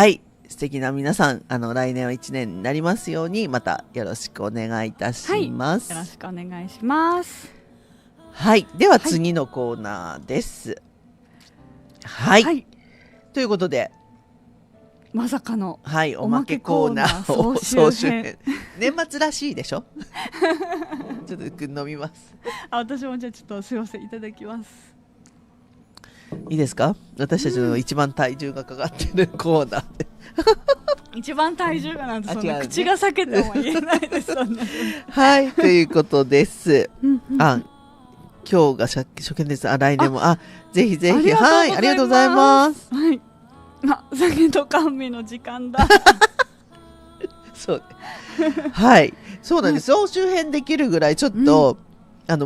S2: い、素敵な皆さん、来年は1年になりますように、またよろしくお願いいたします。
S3: よろしくお願いします。
S2: はい、では次のコーナーです。はい。ということで、
S3: まさかの
S2: おまけコーナーを総集編。年末らしいでしょちょっと飲みます。
S3: 私もじゃあちょっとすいません、いただきます。
S2: いいですか、私たちの一番体重がかかってるコーナーで
S3: 一番体重がなんてそんな
S2: 違うね
S3: 口が裂けても言えないですそんな
S2: はいということです
S3: うんうん
S2: あ今日が初見です。来年もぜひぜひ、
S3: はい
S2: ありがとうございます。
S3: はい。酒と甘味の時間だ。
S2: そうはい、そうなんです。総集編できるぐらいちょっと、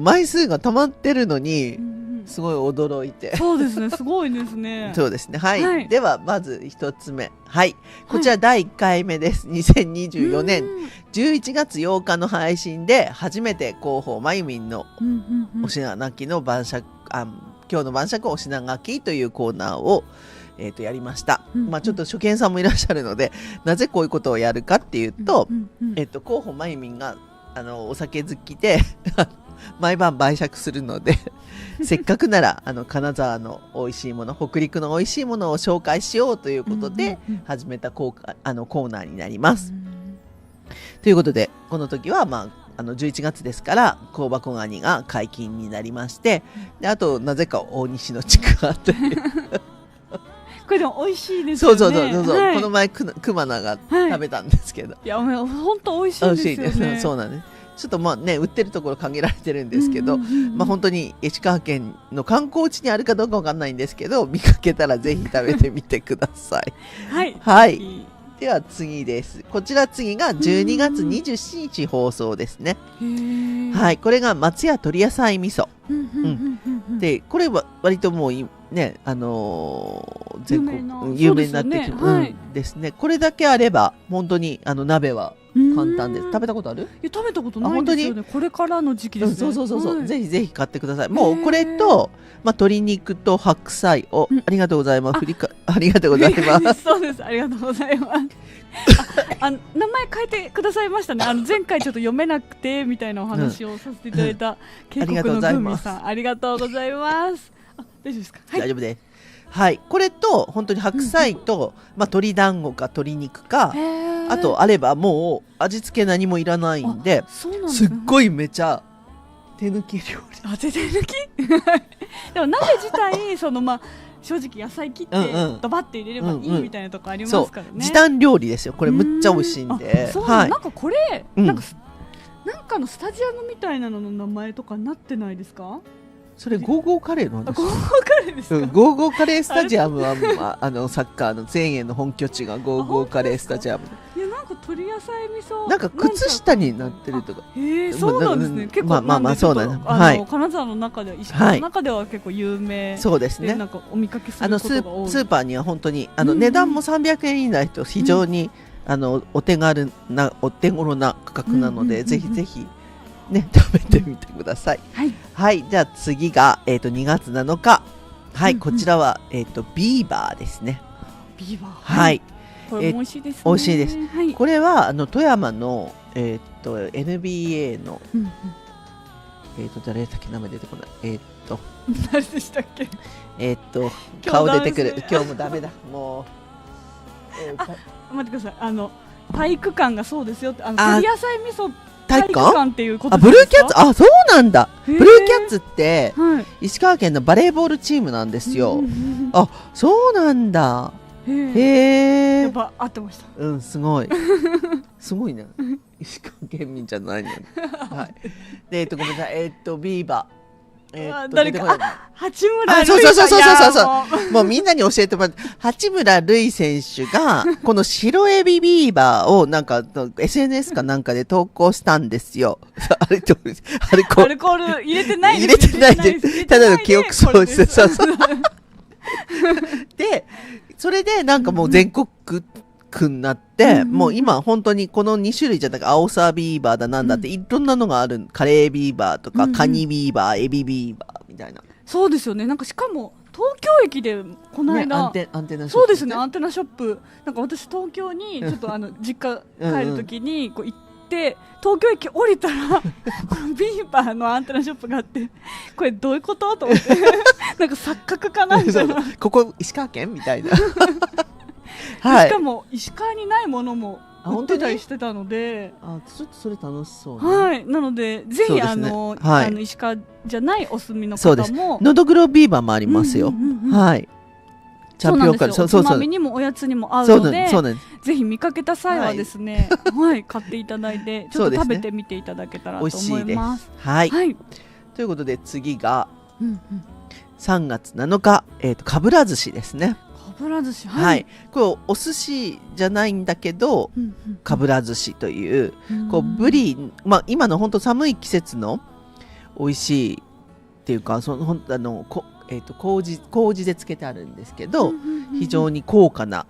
S2: 枚数が溜まってるのに、すごい驚いて。
S3: そうですね、すごいですね。
S2: そうですね、はい。ではまず一つ目、はい、こちら第1回目です。2024年11月8日の配信で初めて広報まゆみんのお品書きの晩酌、今日の晩酌お品書きというコーナーをやりました。ちょっと初見さんもいらっしゃるので、なぜこういうことをやるかっていうと、広報まゆみんがお酒好きで毎晩晩酌するのでせっかくなら金沢の美味しいもの、北陸の美味しいものを紹介しようということで始めたコーナーになります。ということでこの時は11月ですから香箱ガニが解禁になりまして、であとなぜか大西のちくわという
S3: これでも美味しいですよね。
S2: そう、
S3: はい、
S2: この前熊名が食べたんですけど、
S3: いや本当美味しいですよね。
S2: 美味しいです。そうなんです。ちょっと売ってるところ限られてるんですけど、本当に石川県の観光地にあるかどうかわかんないんですけど、見かけたらぜひ食べてみてください。はい。では次です。こちら次が12月27日放送ですね。はい、これが松屋鶏野菜味噌。で、これは割ともうね、全国有名になってきてですね。これだけあれば本当に鍋は簡単です。食べたことある？
S3: いや食べたことないんですよね。これからの時期ですね。
S2: そう、ぜひぜひ買ってください。もうこれと鶏肉と白菜をありがとうございます。ありがとうございます。
S3: そうです。ありがとうございます。名前変えてくださいましたね。前回ちょっと読めなくてみたいなお話をさせていただいた渓谷のグミさん、ありがとうございます。大丈夫ですか？
S2: 大丈夫です。はい、これと本当に白菜と、鶏団子か鶏肉か、あとあればもう味付け何もいらないんで、すっごいめちゃ手抜き料理。
S3: 手抜きでも鍋自体正直野菜切ってドバッて入れればいいみたいなとこありますからね。
S2: 時短料理ですよ。これむっちゃ美味しいんで。
S3: なんかこれなんかのスタジアムみたいなのの名前とかなってないですか？
S2: それゴーゴーカレーの話。
S3: ゴーゴーカレーですか？
S2: ゴーゴーカレースタジアムはサッカーの前衛の本拠地がゴーゴーカレースタジアム。
S3: いやなんか鶏野菜味噌
S2: なんか靴下になってるとか。
S3: そうなんですね。結構
S2: そうなんです。はい。
S3: 金沢の中では石川の中では結構有名。
S2: そうですね。
S3: なんかお見かけすることが多い。
S2: スーパーには本当に値段も300円以内と非常にお手頃な価格なので、ぜひぜひね、食べてみてください。はい、じゃあ次が、2月7日。はい、こちらは、ビーバーですね。
S3: ビーバー。
S2: はい。
S3: これも美味しいですね。
S2: 美味しいです。これは富山の、NBA の、誰だっけ名前出てこない。
S3: 誰でしたっけ？
S2: 顔出てくる。今日もダメだ。も
S3: う。待ってください。体育館がそうですよって。鶏野菜味噌。
S2: 体育館
S3: っていうことですか？
S2: ブルーキャッツ、そうなんだ。ブルーキャッツって石川県のバレーボールチームなんですよ。そうなんだ。
S3: やっぱ合ってました。
S2: すごいすごいね。石川県民じゃないのに。はい。でごめんなさい。ビーバー。
S3: 誰か八村塁
S2: そうもうみんなに教えてもらって、八村塁選手がこの白エビビーバーをなんか SNS かなんかで投稿したんですよ。アルコ
S3: ール入れてない
S2: です。入れてないです。ただの記憶喪失。でそれでなんかもう全国区になって、もう今本当にこの2種類じゃなくて青さビーバーだなんだっていろんなのがある。カレービーバーとかカニビーバー、エビビーバーみたいな。
S3: そうですよね。なんかしかも東京駅でこの間、
S2: アンテナショップ。
S3: そうですね、アンテナショップ。なんか私東京にちょっと実家帰る時にこう行って東京駅降りたらこのビーバーのアンテナショップがあって、これどういうことと思ってなんか錯覚かなみたいな。
S2: ここ石川県みたいな。
S3: しかも石川にないものも売ってたりしてたので、
S2: ちょっとそれ楽しそうね。
S3: はい、なのでぜひ、
S2: はい、
S3: 石川じゃないお住みの方も、
S2: のどぐろビーバーもありますよ。はい。
S3: チャンピオンカレー、おつまみにもおやつにも合うので、ぜひ見かけた際はですね、はい、買っていただいてちょっと食べてみていただけたらと思います。
S2: はい。ということで次が3月7日、かぶら寿司ですね。
S3: かぶら寿司、
S2: はい。これお寿司じゃないんだけど、かぶら寿司というこうブリ、まあ今の本当寒い季節の美味しいっていうか、麹でつけてあるんですけど、非常に高価な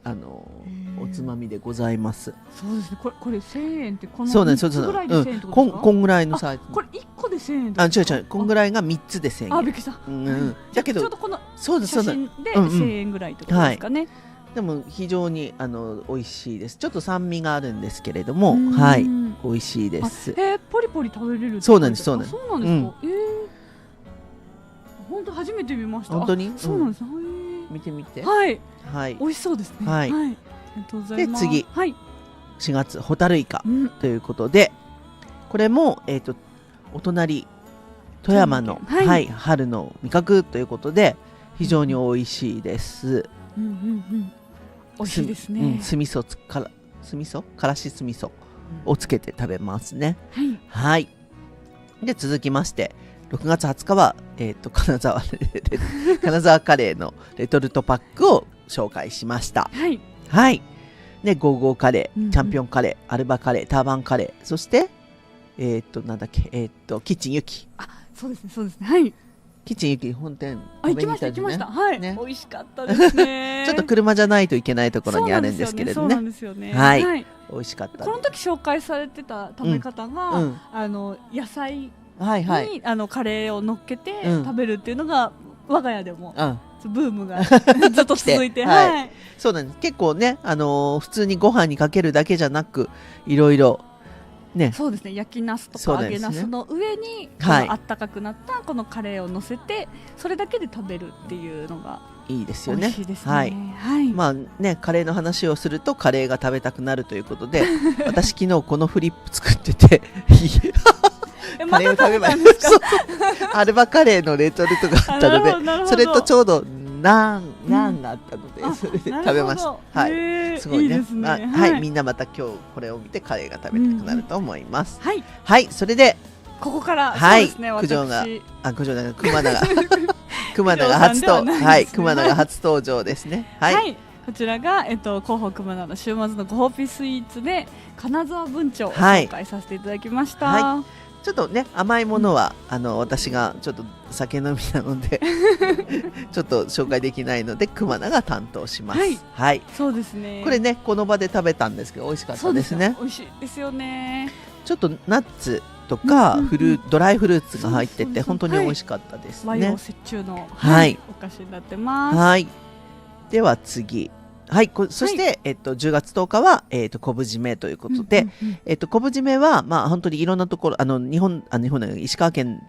S2: おつまみでございます。
S3: そうですね。これ1000円ってこの
S2: 3
S3: つぐらいで1000円ってことですか？
S2: こんぐらいのサイズ。
S3: これ1個で1000円
S2: とか？違うこんぐらいが3つで1000円。
S3: びっくりした。
S2: だけど
S3: ちょうどこの写真で1000円ぐらいってことですかね。
S2: でも非常に美味しいです。ちょっと酸味があるんですけれども、はい、美味しいです。
S3: ポリポリ食べれる。
S2: そうなんです。そうなんですか。
S3: 本当初めて見ました。
S2: 本当に？
S3: そうなんです。
S2: 見てみて。
S3: はい。美味しそうですね。はい。
S2: で次、4月ホタルイカということで、これもお隣富山の春の味覚ということで非常に美味しいです。
S3: 美味しいですね。
S2: 酢味噌からし酢味噌をつけて食べますね。はい。で続きまして6月20日は金沢カレーのレトルトパックを紹介しました。はい。でゴーゴーカレー、チャンピオンカレー、アルバカレー、ターバンカレー、そしてなんだっけキッチンユキ。
S3: そうですね、そうですね。はい。
S2: キッチンユキ本店
S3: 行きました。はい。美味しかったですね。
S2: ちょっと車じゃないといけないところにあるんですけれどね。
S3: そうなんですよね。
S2: はい。美味しかった。
S3: この時紹介されてた食べ方が野菜にカレーを乗っけて食べるっていうのが我が家でもブームがずっと続いて、
S2: そうなんです。結構ね、普通にご飯にかけるだけじゃなく、いろいろね、
S3: そうですね、焼きナスとか揚げナスの上にあったかくなったこのカレーを乗せて、それだけで食べるっていうのが
S2: いいですよね。
S3: はい。
S2: まあね、カレーの話をするとカレーが食べたくなるということで、私昨日このフリップ作ってて。
S3: また食べました
S2: アルバカレーのレトルトがあったので、それとちょうどナンがあったので、それで食べました。はい、すごいね。はい、みんなまた今日これを見てカレーが食べたくなると思います。はい、それで
S3: ここからそうですね、
S2: 九条が熊名が初登場ですね。はい。
S3: こちらが広報熊名の週末のご褒美スイーツで金沢文鳥を紹介させていただきました。
S2: ちょっとね甘いものは私がちょっと酒飲みなのでちょっと紹介できないので熊名が担当します。はい、
S3: そうですね。
S2: これねこの場で食べたんですけど美味しかったですね。
S3: 美味しいですよね。
S2: ちょっとナッツとかドライフルーツが入ってて本当に美味しかったですね。
S3: 和洋折衷のお菓子になってます。
S2: はい。では次。はい、そして、10月10日は、昆布締めということで、昆布締めは、まあ、本当にいろんなところ、日本の石川県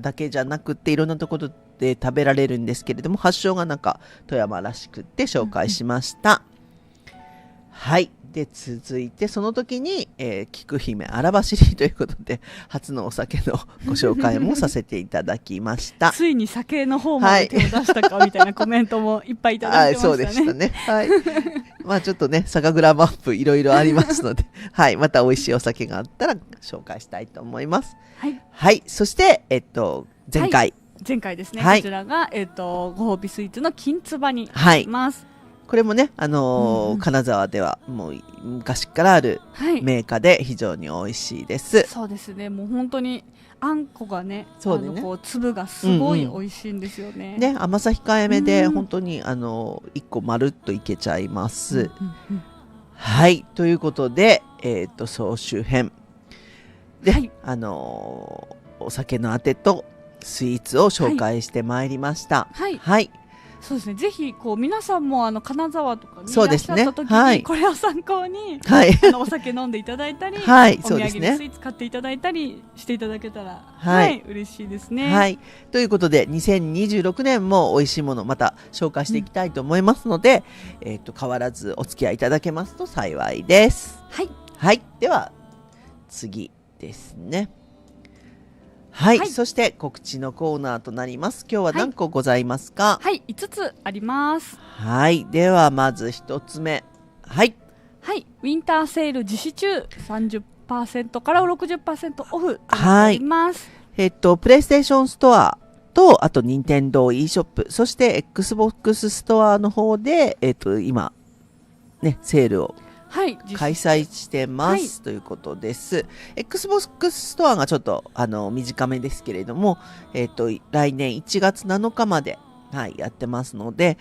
S2: だけじゃなくて、いろんなところで食べられるんですけれども、発祥がなんか富山らしくって紹介しました。はい。で、続いて、その時に、菊姫荒走りということで、初のお酒のご紹介もさせていただきました。
S3: ついに酒の方まで手を出したかみたいなコメントもいっぱいいただいてましたね。
S2: そうでしたね。はい。まあちょっとね、酒蔵マップいろいろありますので、はい。また美味しいお酒があったら紹介したいと思います。はい。そして、前回
S3: ですね。こちらが、ご褒美スイーツの金つばになります。
S2: これもね、金沢ではもう昔からあるメーカーで非常に美味しいです。
S3: そうですね。もう本当にあんこがね、こう粒がすごい美味しいんですよね。
S2: ね、甘さ控えめで本当に一個まるっといけちゃいます。はい、ということで総集編で、お酒のあてとスイーツを紹介してまいりました。はい。
S3: そうですね。ぜひこう皆さんも金沢とかにい
S2: そう
S3: らっしゃ
S2: ですね
S3: った時に、
S2: はい
S3: これを参考に、
S2: はい
S3: お酒飲んでいただいたり、
S2: はい
S3: お土産
S2: そうですね
S3: でスイーツ買っていただいたりしていただけたら、
S2: はい
S3: 嬉しいですね。
S2: はい。ということで、2026年も美味しいものまた紹介していきたいと思いますので、変わらずお付き合いいただけますと幸いです。
S3: はい。
S2: はい。では、次ですね。はい。
S3: はい
S2: そして告知のコーナーとなります。今日は何個ございますか？
S3: はい、5つあります。
S2: はい。では、まず1つ目。はい。
S3: はい、ウィンターセール実施中、30% から 60% オフとなっております。
S2: プレイステーションストアと、あと、ニンテンドー e ショップ、そして、Xbox ストアの方で、今、ね、セールを
S3: はい、
S2: 開催してます、
S3: はい
S2: ということです。Xbox ストアがちょっと、短めですけれども、来年1月7日まで、はい、やってますので、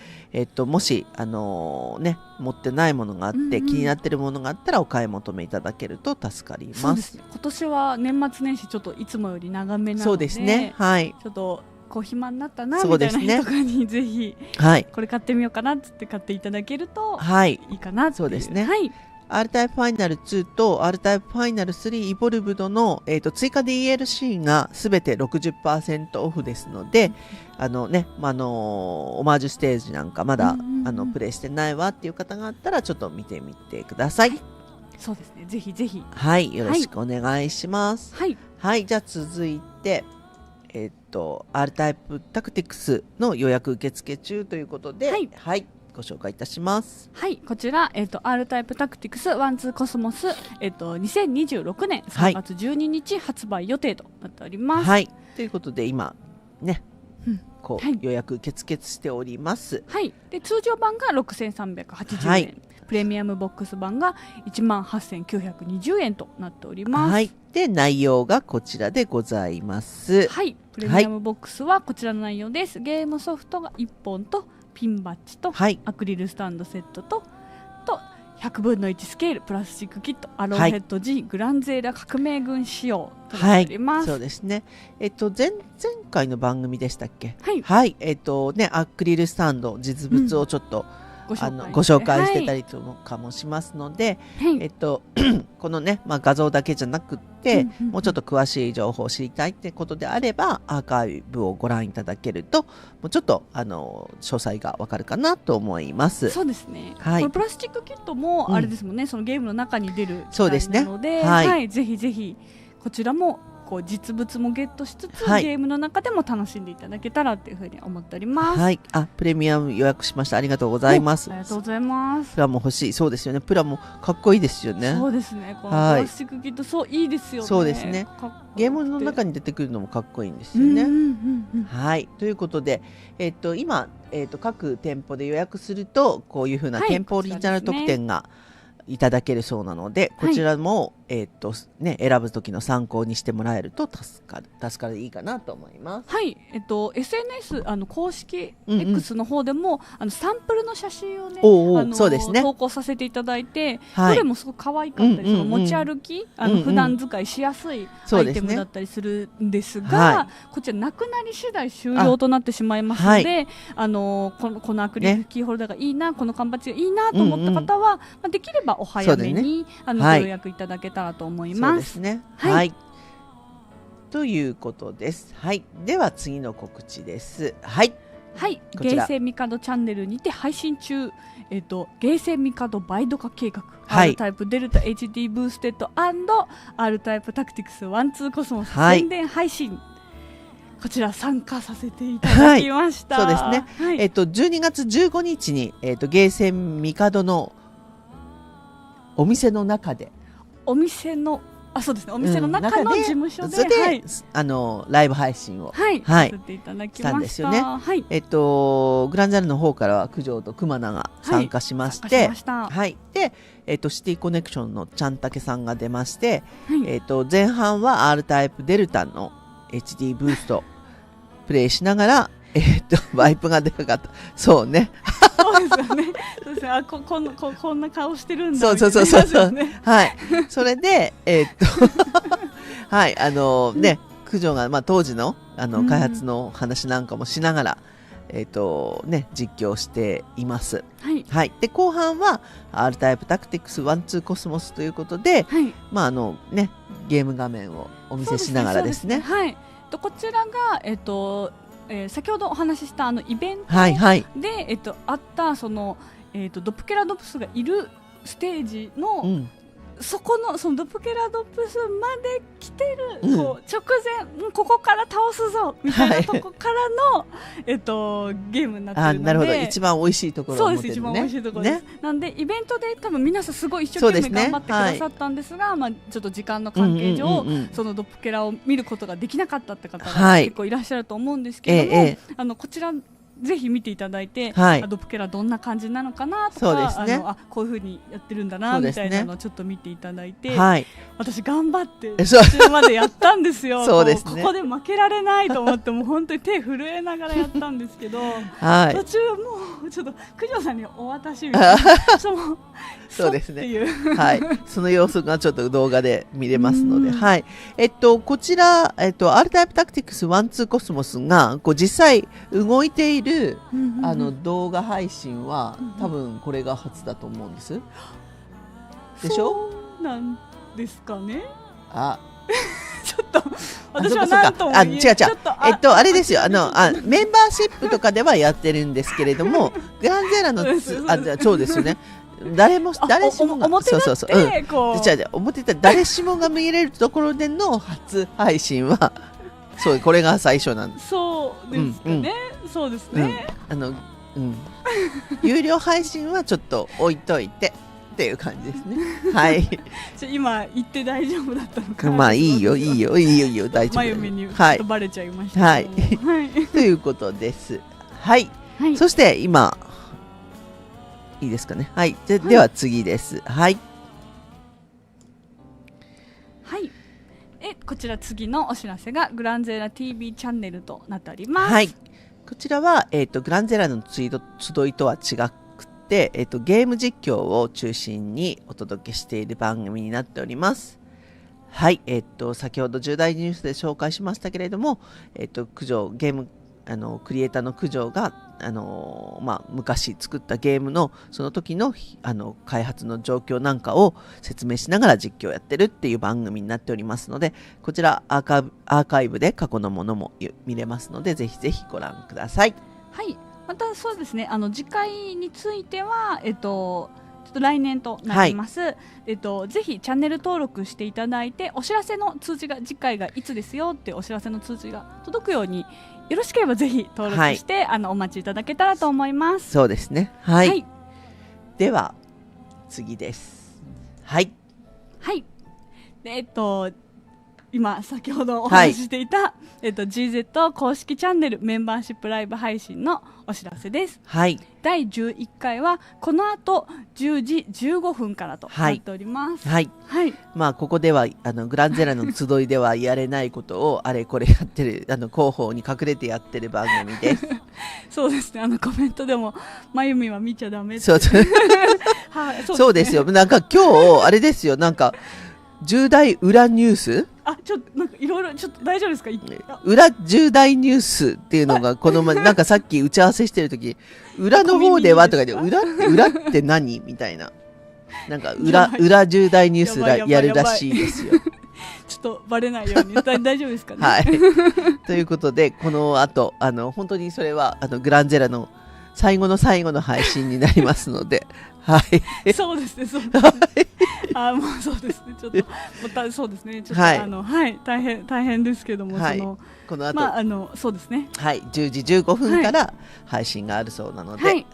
S2: もし、持ってないものがあって、
S3: うんうん
S2: 気になってるものがあったらお買い求めいただけると助かりま。
S3: そうですすね。今年は年末年始ちょっといつもより長めなので、
S2: そうですね。はい。
S3: ちょっとこう暇になったな
S2: そう
S3: みたいな
S2: ですね
S3: 日とかにぜひ
S2: はい。
S3: これ買ってみようかなっつって買っていただけると
S2: はい。
S3: いいかなっていう。
S2: そうですね
S3: はい。
S2: R タイプファイナル2と R タイプファイナル3イボルブドの、追加 DLC がすべて 60% オフですので、オマージュステージなんかまだ、
S3: うんうんうん
S2: プレイしてないわっていう方があったらちょっと見てみてください。
S3: そうですね。ぜひぜひ。
S2: はい、よろしくお願いします。
S3: はい。
S2: はい、じゃあ続いて、R タイプタクティクスの予約受付中ということで、
S3: はい
S2: ご紹介いたします。
S3: はい、こちら、R タイプタクティクス12コスモス、2026年
S2: はい
S3: 3月12日発売予定となっております。
S2: はい、ということで今ね、
S3: うんはい
S2: 予約受付しております。
S3: はい、で通常版が6380円、
S2: はい
S3: プレミアムボックス版が18920円となっております。
S2: はい、で内容がこちらでございます。
S3: はい、プレミアムボックスはこちらの内容です。ゲームソフトが1本とピンバッジと
S2: はい、
S3: アクリルスタンドセットと100分の1スケールプラスチックキットアローヘッド G、グランゼーラ革命軍仕様となっております。
S2: そうですね。前回の番組でしたっけ？
S3: はい、
S2: はい、アクリルスタンド実物をちょっと、ご紹介してたりとかもしますので、
S3: はい
S2: このね、画像だけじゃなくって、
S3: うんうんうん
S2: もうちょっと詳しい情報を知りたいってことであればアーカイブをご覧いただけるともうちょっと詳細がわかるかなと思います。
S3: そうですね、
S2: はい
S3: これプラスチックキットもあれですもんね、そのゲームの中に出る
S2: そうですね
S3: 機体なので、
S2: はい
S3: ぜひぜひこちらもこう実物もゲットしつつ、
S2: はい
S3: ゲームの中でも楽しんでいただけたらっていうふうに思っております。
S2: はい、プレミアム予約しました。ありがとうございます。
S3: ありがとうございます。
S2: プラも欲しい。そうですよね。プラもかっこいいですよね。
S3: そうですね、このプ
S2: はい
S3: ラスチックキット、そういいですよね。
S2: そうですね
S3: かっこよくて
S2: ゲームの中に出てくるのもかっこいいんですよね。
S3: うんうんうんうん
S2: はい、ということで、今、各店舗で予約するとこういうふうな
S3: はい
S2: 店舗オリジナル特典がいただけるそうなので、
S3: はい
S2: こちらも、選ぶ時の参考にしてもらえると助かるいいかなと思います。
S3: はい、SNS 公式
S2: うんうん
S3: X の方でも、サンプルの写真をね、
S2: おうおうそうですね
S3: 投稿させていただいて、
S2: はい
S3: どれもすごく可愛かったり、
S2: うんうんうん
S3: その持ち歩き、
S2: うんうん
S3: 普段使いしやすいアイテ
S2: そうですね
S3: ムだったりするんですが、
S2: は
S3: こちらなくなり次第終了となってしまいますので、このアクリルキーホルダーがいいな、この缶バッジがいいなと思った方は、できればお早めに、
S2: はい
S3: ご予約いただけたらと思い
S2: そう
S3: ます。
S2: ですね。
S3: はい
S2: はい。ということです。はい。では次の告知です。はい。
S3: はい、
S2: こちら
S3: ゲーセンミカドチャンネルにて配信中、ゲーセンミカド倍度化計画、
S2: はい
S3: R タイプデルタ HD ブーステッド&R タイプタクティクス12コスモス
S2: はい
S3: 宣伝配信、こちら参加させていただきました。
S2: そうですね。
S3: はい
S2: 12月15日に、ゲーセンミカドのお店の中で、
S3: お店のそうですね、お店の中の事務所で、
S2: それで、
S3: はい
S2: ライブ配信を、
S3: はい、
S2: はい
S3: させていただき
S2: したん
S3: ました。
S2: ですよね
S3: はい、
S2: グランザルの方からは九条と熊名が参加しまし
S3: 参加
S2: て、
S3: しました。
S2: はい、で、シティコネクションのちゃんたけさんが出まして、
S3: はい
S2: 前半は R タイプデルタの HD ブーストプレイしながら、ワイプがでかかった。そうね。
S3: そうですよね。そうですね。こんな顔してるんだ。
S2: そうそうそうそう。はい。それで、はい、ね、九条が、当時の、開発の話なんかもしながら、実況しています。
S3: はい、
S2: はい、で後半は R タイプタクティクス1-2コスモスということで、
S3: はい、
S2: ゲーム画面をお見せしながらですね。
S3: はい、こちらが、先ほどお話ししたイベントで、
S2: はいはい、
S3: あったその、ドプケラドプスがいるステージの、そのドプケラドプスまで来てる、直前ここから倒すぞみたいなとこからの、ゲームになってるので、
S2: なるほど、一番美味しいところを持ってるね。
S3: そうです、一番美味しいところです、なんでイベントで多分皆さんすごい一生懸命頑張ってくださったんですが、ちょっと時間の関係上、そのドプケラを見ることができなかったって方が結構いらっしゃると思うんですけれども、こちらぜひ見ていただいて、ドプケラどんな感じなのかなとか、こういう風にやってるんだなみたいなのをちょっと見ていただいて、私頑張って途中までやったんですよ。
S2: そうですね、
S3: ここで負けられないと思ってもう本当に手震えながらやったんですけど、途中もうちょっと九条さんにお渡しみたいな
S2: そうですね、はい、その様子がちょっと動画で見れますので、はい、こちら、R タイプタクティクス1-2コスモスが実際動いている動画配信は多分これが初だと思うんです。でしょ？
S3: そうなんですかね。ちょっと私は何とも言えない。
S2: 違う、あれですよ、メンバーシップとかではやってるんですけれども、グランゼラのそうですよね。誰しもが表誰しもが見れるところでの初配信はこれが最初なんです。
S3: そうですね、そうですね。
S2: 有料配信はちょっと置いといてっていう感じですね。はい。
S3: 今言って大丈夫だったのかな。
S2: いいよ大丈夫。
S3: 眉目にちょっとバレちゃいました。
S2: はい。ということです。はい。そして今いいですかね。はい。では次です。はい。
S3: はい。こちら次のお知らせがグランゼラ TV チャンネルとなっております。
S2: はい。こちらはグランゼラの集いとは違くて、ゲーム実況を中心にお届けしている番組になっております。はい。先ほど重大ニュースで紹介しましたけれども、九条ゲームクリエイターの九条が昔作ったゲームのその時の開発の状況なんかを説明しながら実況をやってるっていう番組になっておりますので、こちらアーカイブで過去のものも見れますので、ぜひぜひご覧ください。
S3: はい。またそうですね、次回についてはちょっと来年となります、ぜひチャンネル登録していただいて、お知らせの通知が次回がいつですよってお知らせの通知が届くように、よろしければぜひ登録して、お待ちいただけたらと思います。
S2: そうですね。はい。では次です。はい。
S3: はい。で今先ほどお話ししていた、GZ 公式チャンネルメンバーシップライブ配信のお知らせです。
S2: はい。
S3: 第11回はこの後10時15分からとなっております。
S2: はい。はい。ここではグランゼラの集いではやれないことをあれこれやってる広報に隠れてやってる番組です。
S3: そうですね。コメントでもまゆみは見ちゃダメって。
S2: はい。そうですよ。今日あれですよ。重大裏ニュース？
S3: ちょっといろいろちょっと大丈夫ですか？
S2: 裏重大ニュースっていうのがこのさっき打ち合わせしてる時裏の方ではとかで裏って何みたいな裏重大ニュースやるらしいですよ。
S3: ちょっとバレないように大丈夫ですかね。
S2: はい。ということでこの後本当にそれはグランゼラの最後の最後の配信になりますので、はい。
S3: そうですね、そうですね。もうそうですね、ちょっとそうですね、ちょっとはい大変ですけども、
S2: この後
S3: そうですね。
S2: はい、10時15分から配信があるそうなので、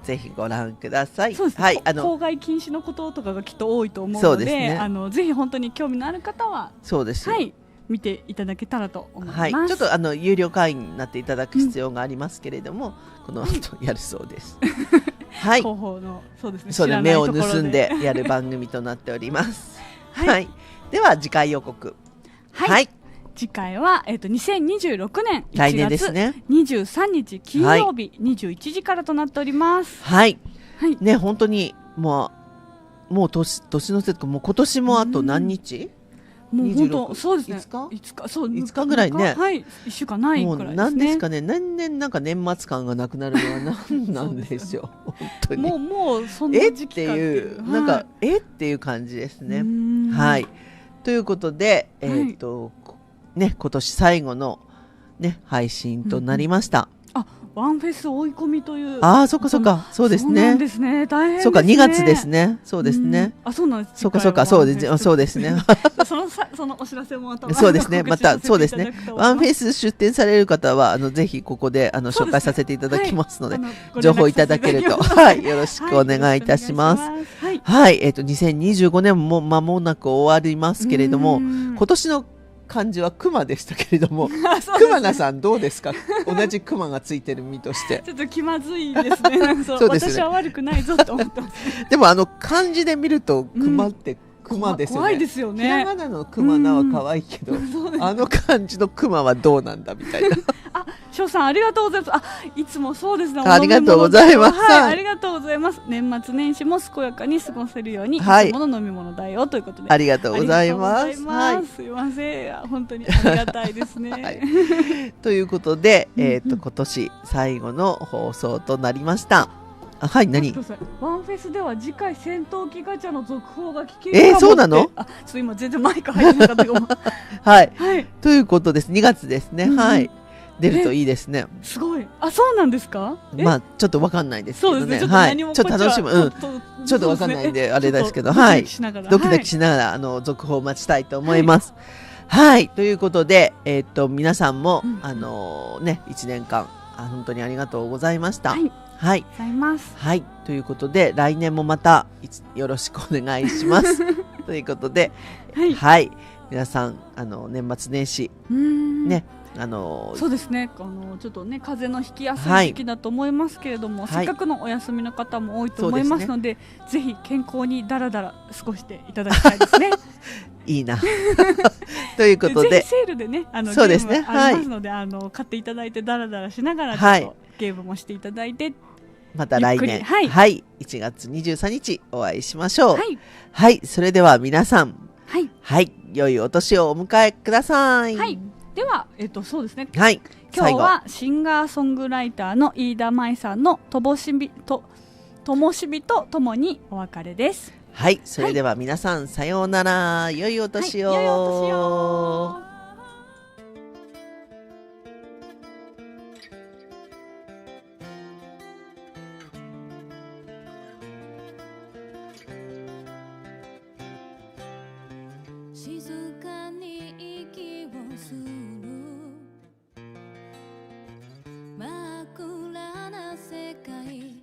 S2: ぜひご覧ください。
S3: そうですね。公害禁止のこととかがきっと多いと思うので、ぜひ本当に興味のある方は、
S2: そうです。
S3: はい。見ていただけたらと思います。はい、
S2: ちょっと有料会員になっていただく必要がありますけれども、この後やるそうです。はい。
S3: 広報のそうですね。
S2: そうで目を盗んでやる番組となっております。はい。では次回予告。
S3: はい。次回は2026年1月23日金曜日21時からとなっております。
S2: はい。ね、本当にもう年の瀬とかもう今年もあと何日？
S3: もう本当
S2: 26
S3: そうですね。
S2: 5日
S3: 5日そう
S2: 5日ぐらいね
S3: はい1週間ない
S2: もう
S3: くらいですね。
S2: 何ですかね、年々なんか年末感がなくなるのは何なんでしょう本当に
S3: もうそんな
S2: えっ
S3: 時期
S2: て
S3: かっていう
S2: いうなんかっていう感じですね。
S3: は
S2: はいいということで
S3: はい
S2: ね今年最後のね配信となりました。
S3: ワンフェス追い込みという
S2: ああそっかそっかそうです
S3: そうなん
S2: ね。
S3: ですね大変ですね。
S2: そうか2月ですね。そうですね。
S3: あそうなんです。
S2: そうかそうかそうですそう
S3: で
S2: ですね。
S3: そのお知らせもまた
S2: そうですね。またそうですね。ワンフェ
S3: ス
S2: ス出展される方はぜひここで
S3: そうですね
S2: 紹介させていただきますので、
S3: はい
S2: 情報いただけるとはいよろしくお願いいたします。
S3: はい
S2: はい2025年も間もなく終わりますけれども、今年の漢字は熊でしたけれども、熊名さんどうですか？同じ熊がついてる身として。
S3: ちょっと気まずいですね。なんか
S2: そうですね
S3: 私は悪くないぞと思ってます。
S2: でも漢字で見ると熊って熊ですよね。
S3: 怖いですよ
S2: ひら
S3: ね。
S2: がなの熊名は可愛いけど、漢字の熊はどうなんだみたいな。
S3: 翔さんありがとうございます。いつもそうですね。
S2: ありがとうございます
S3: はい、
S2: はい
S3: ありがとうございます。年末年始も健やかに過ごせるように、
S2: はい
S3: いつもの飲み物だよということで。
S2: ありがとうございます。
S3: ありがとうございますすいません。本当にありがたいですね。
S2: はいということで、
S3: うんうん
S2: 今年最後の放送となりました。はい何？
S3: ワンフェスでは次回戦闘機ガチャの続報が聞けるかもって。
S2: そうなの？
S3: ちょっと今全然マイク入ってなかったかも。
S2: はい
S3: はい。
S2: ということです。2月ですね。
S3: うんうん
S2: はい出るといいですね。
S3: すごい。あ、そうなんですか？
S2: まあちょっとわかんないですけどね。
S3: そうですね。ちょっと
S2: はい。
S3: 何も
S2: ちょっと楽しむ。ちょっとわかんないんであれですけど、はい。ドキドキしながら続報を待ちたいと思います。はいということで皆さんもね1年間本当にありがとうございました。
S3: はい。
S2: はい
S3: ございます。
S2: はいということで来年もまたよろしくお願いしますということで
S3: はい。
S2: はい皆さん年末年始ね
S3: そうですね。ちょっとね風邪のひきやすい時期だと思いますけれども、
S2: はい
S3: せっかくのお休みの方も多いと思いますので、ぜひ健康にだらだら過ごしていただきたいですね。
S2: いいなということで
S3: ぜひセールでね
S2: そうですね
S3: ゲームありますので、買っていただいてだらだらしながらちょっとゲームもしていただいて、
S2: また来
S3: ゆっく
S2: 年
S3: りはい
S2: 1月23日お会いしましょう。
S3: はい
S2: はいそれでは皆さん
S3: はい
S2: はい良いお年をお迎えください。
S3: はい。ではそうですね。
S2: はい
S3: 今日はシンガーソングライターの飯田舞さんのともしびとともにお別れです。
S2: はいそれでは皆さん、さようなら良いお年を、
S3: はい、良いお年を。
S1: 静かに息をする真っ暗な世界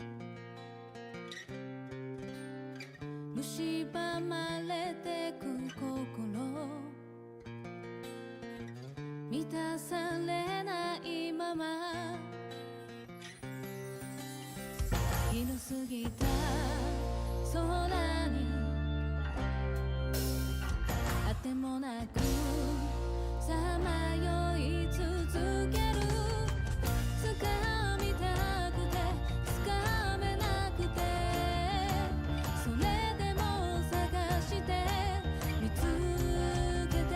S1: 蝕まれてく心満たされないまま昼過ぎた空にあてもなくさまよい続ける掴みたくて掴めなくてそれでも探して見つけて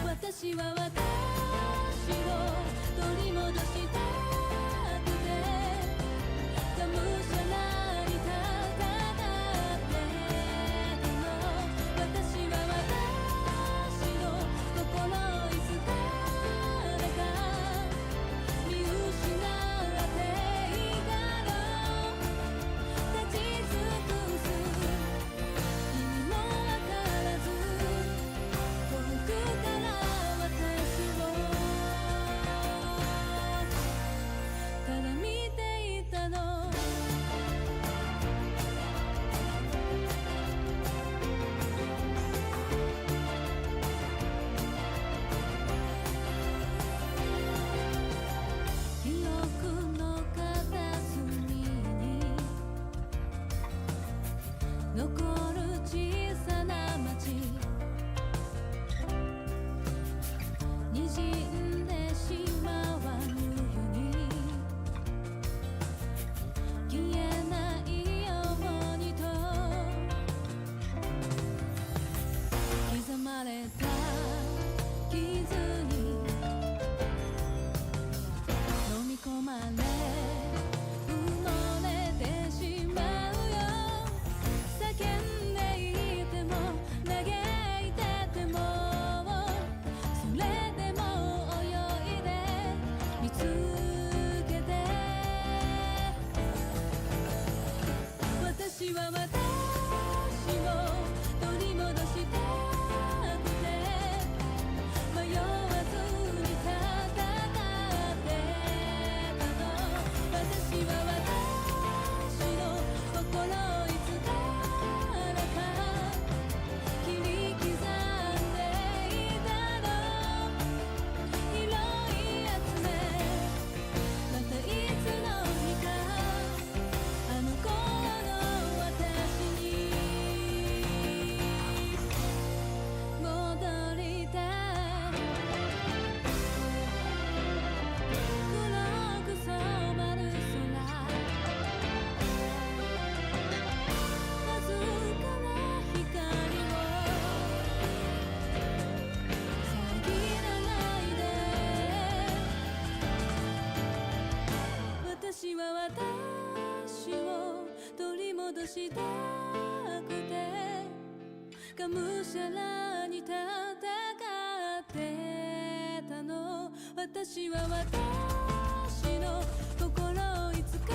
S1: 私は私を取り戻したくてがむしゃらに戦ってでも私は私の心いつからか見失っていたの立ち尽くす意味もわからず遠くから私をただ見ていたの記憶の片隅に残る小さな街滲んでしまわぬように消えないようにとしたくてがむしゃらに戦ってたの。私は私の心をいつか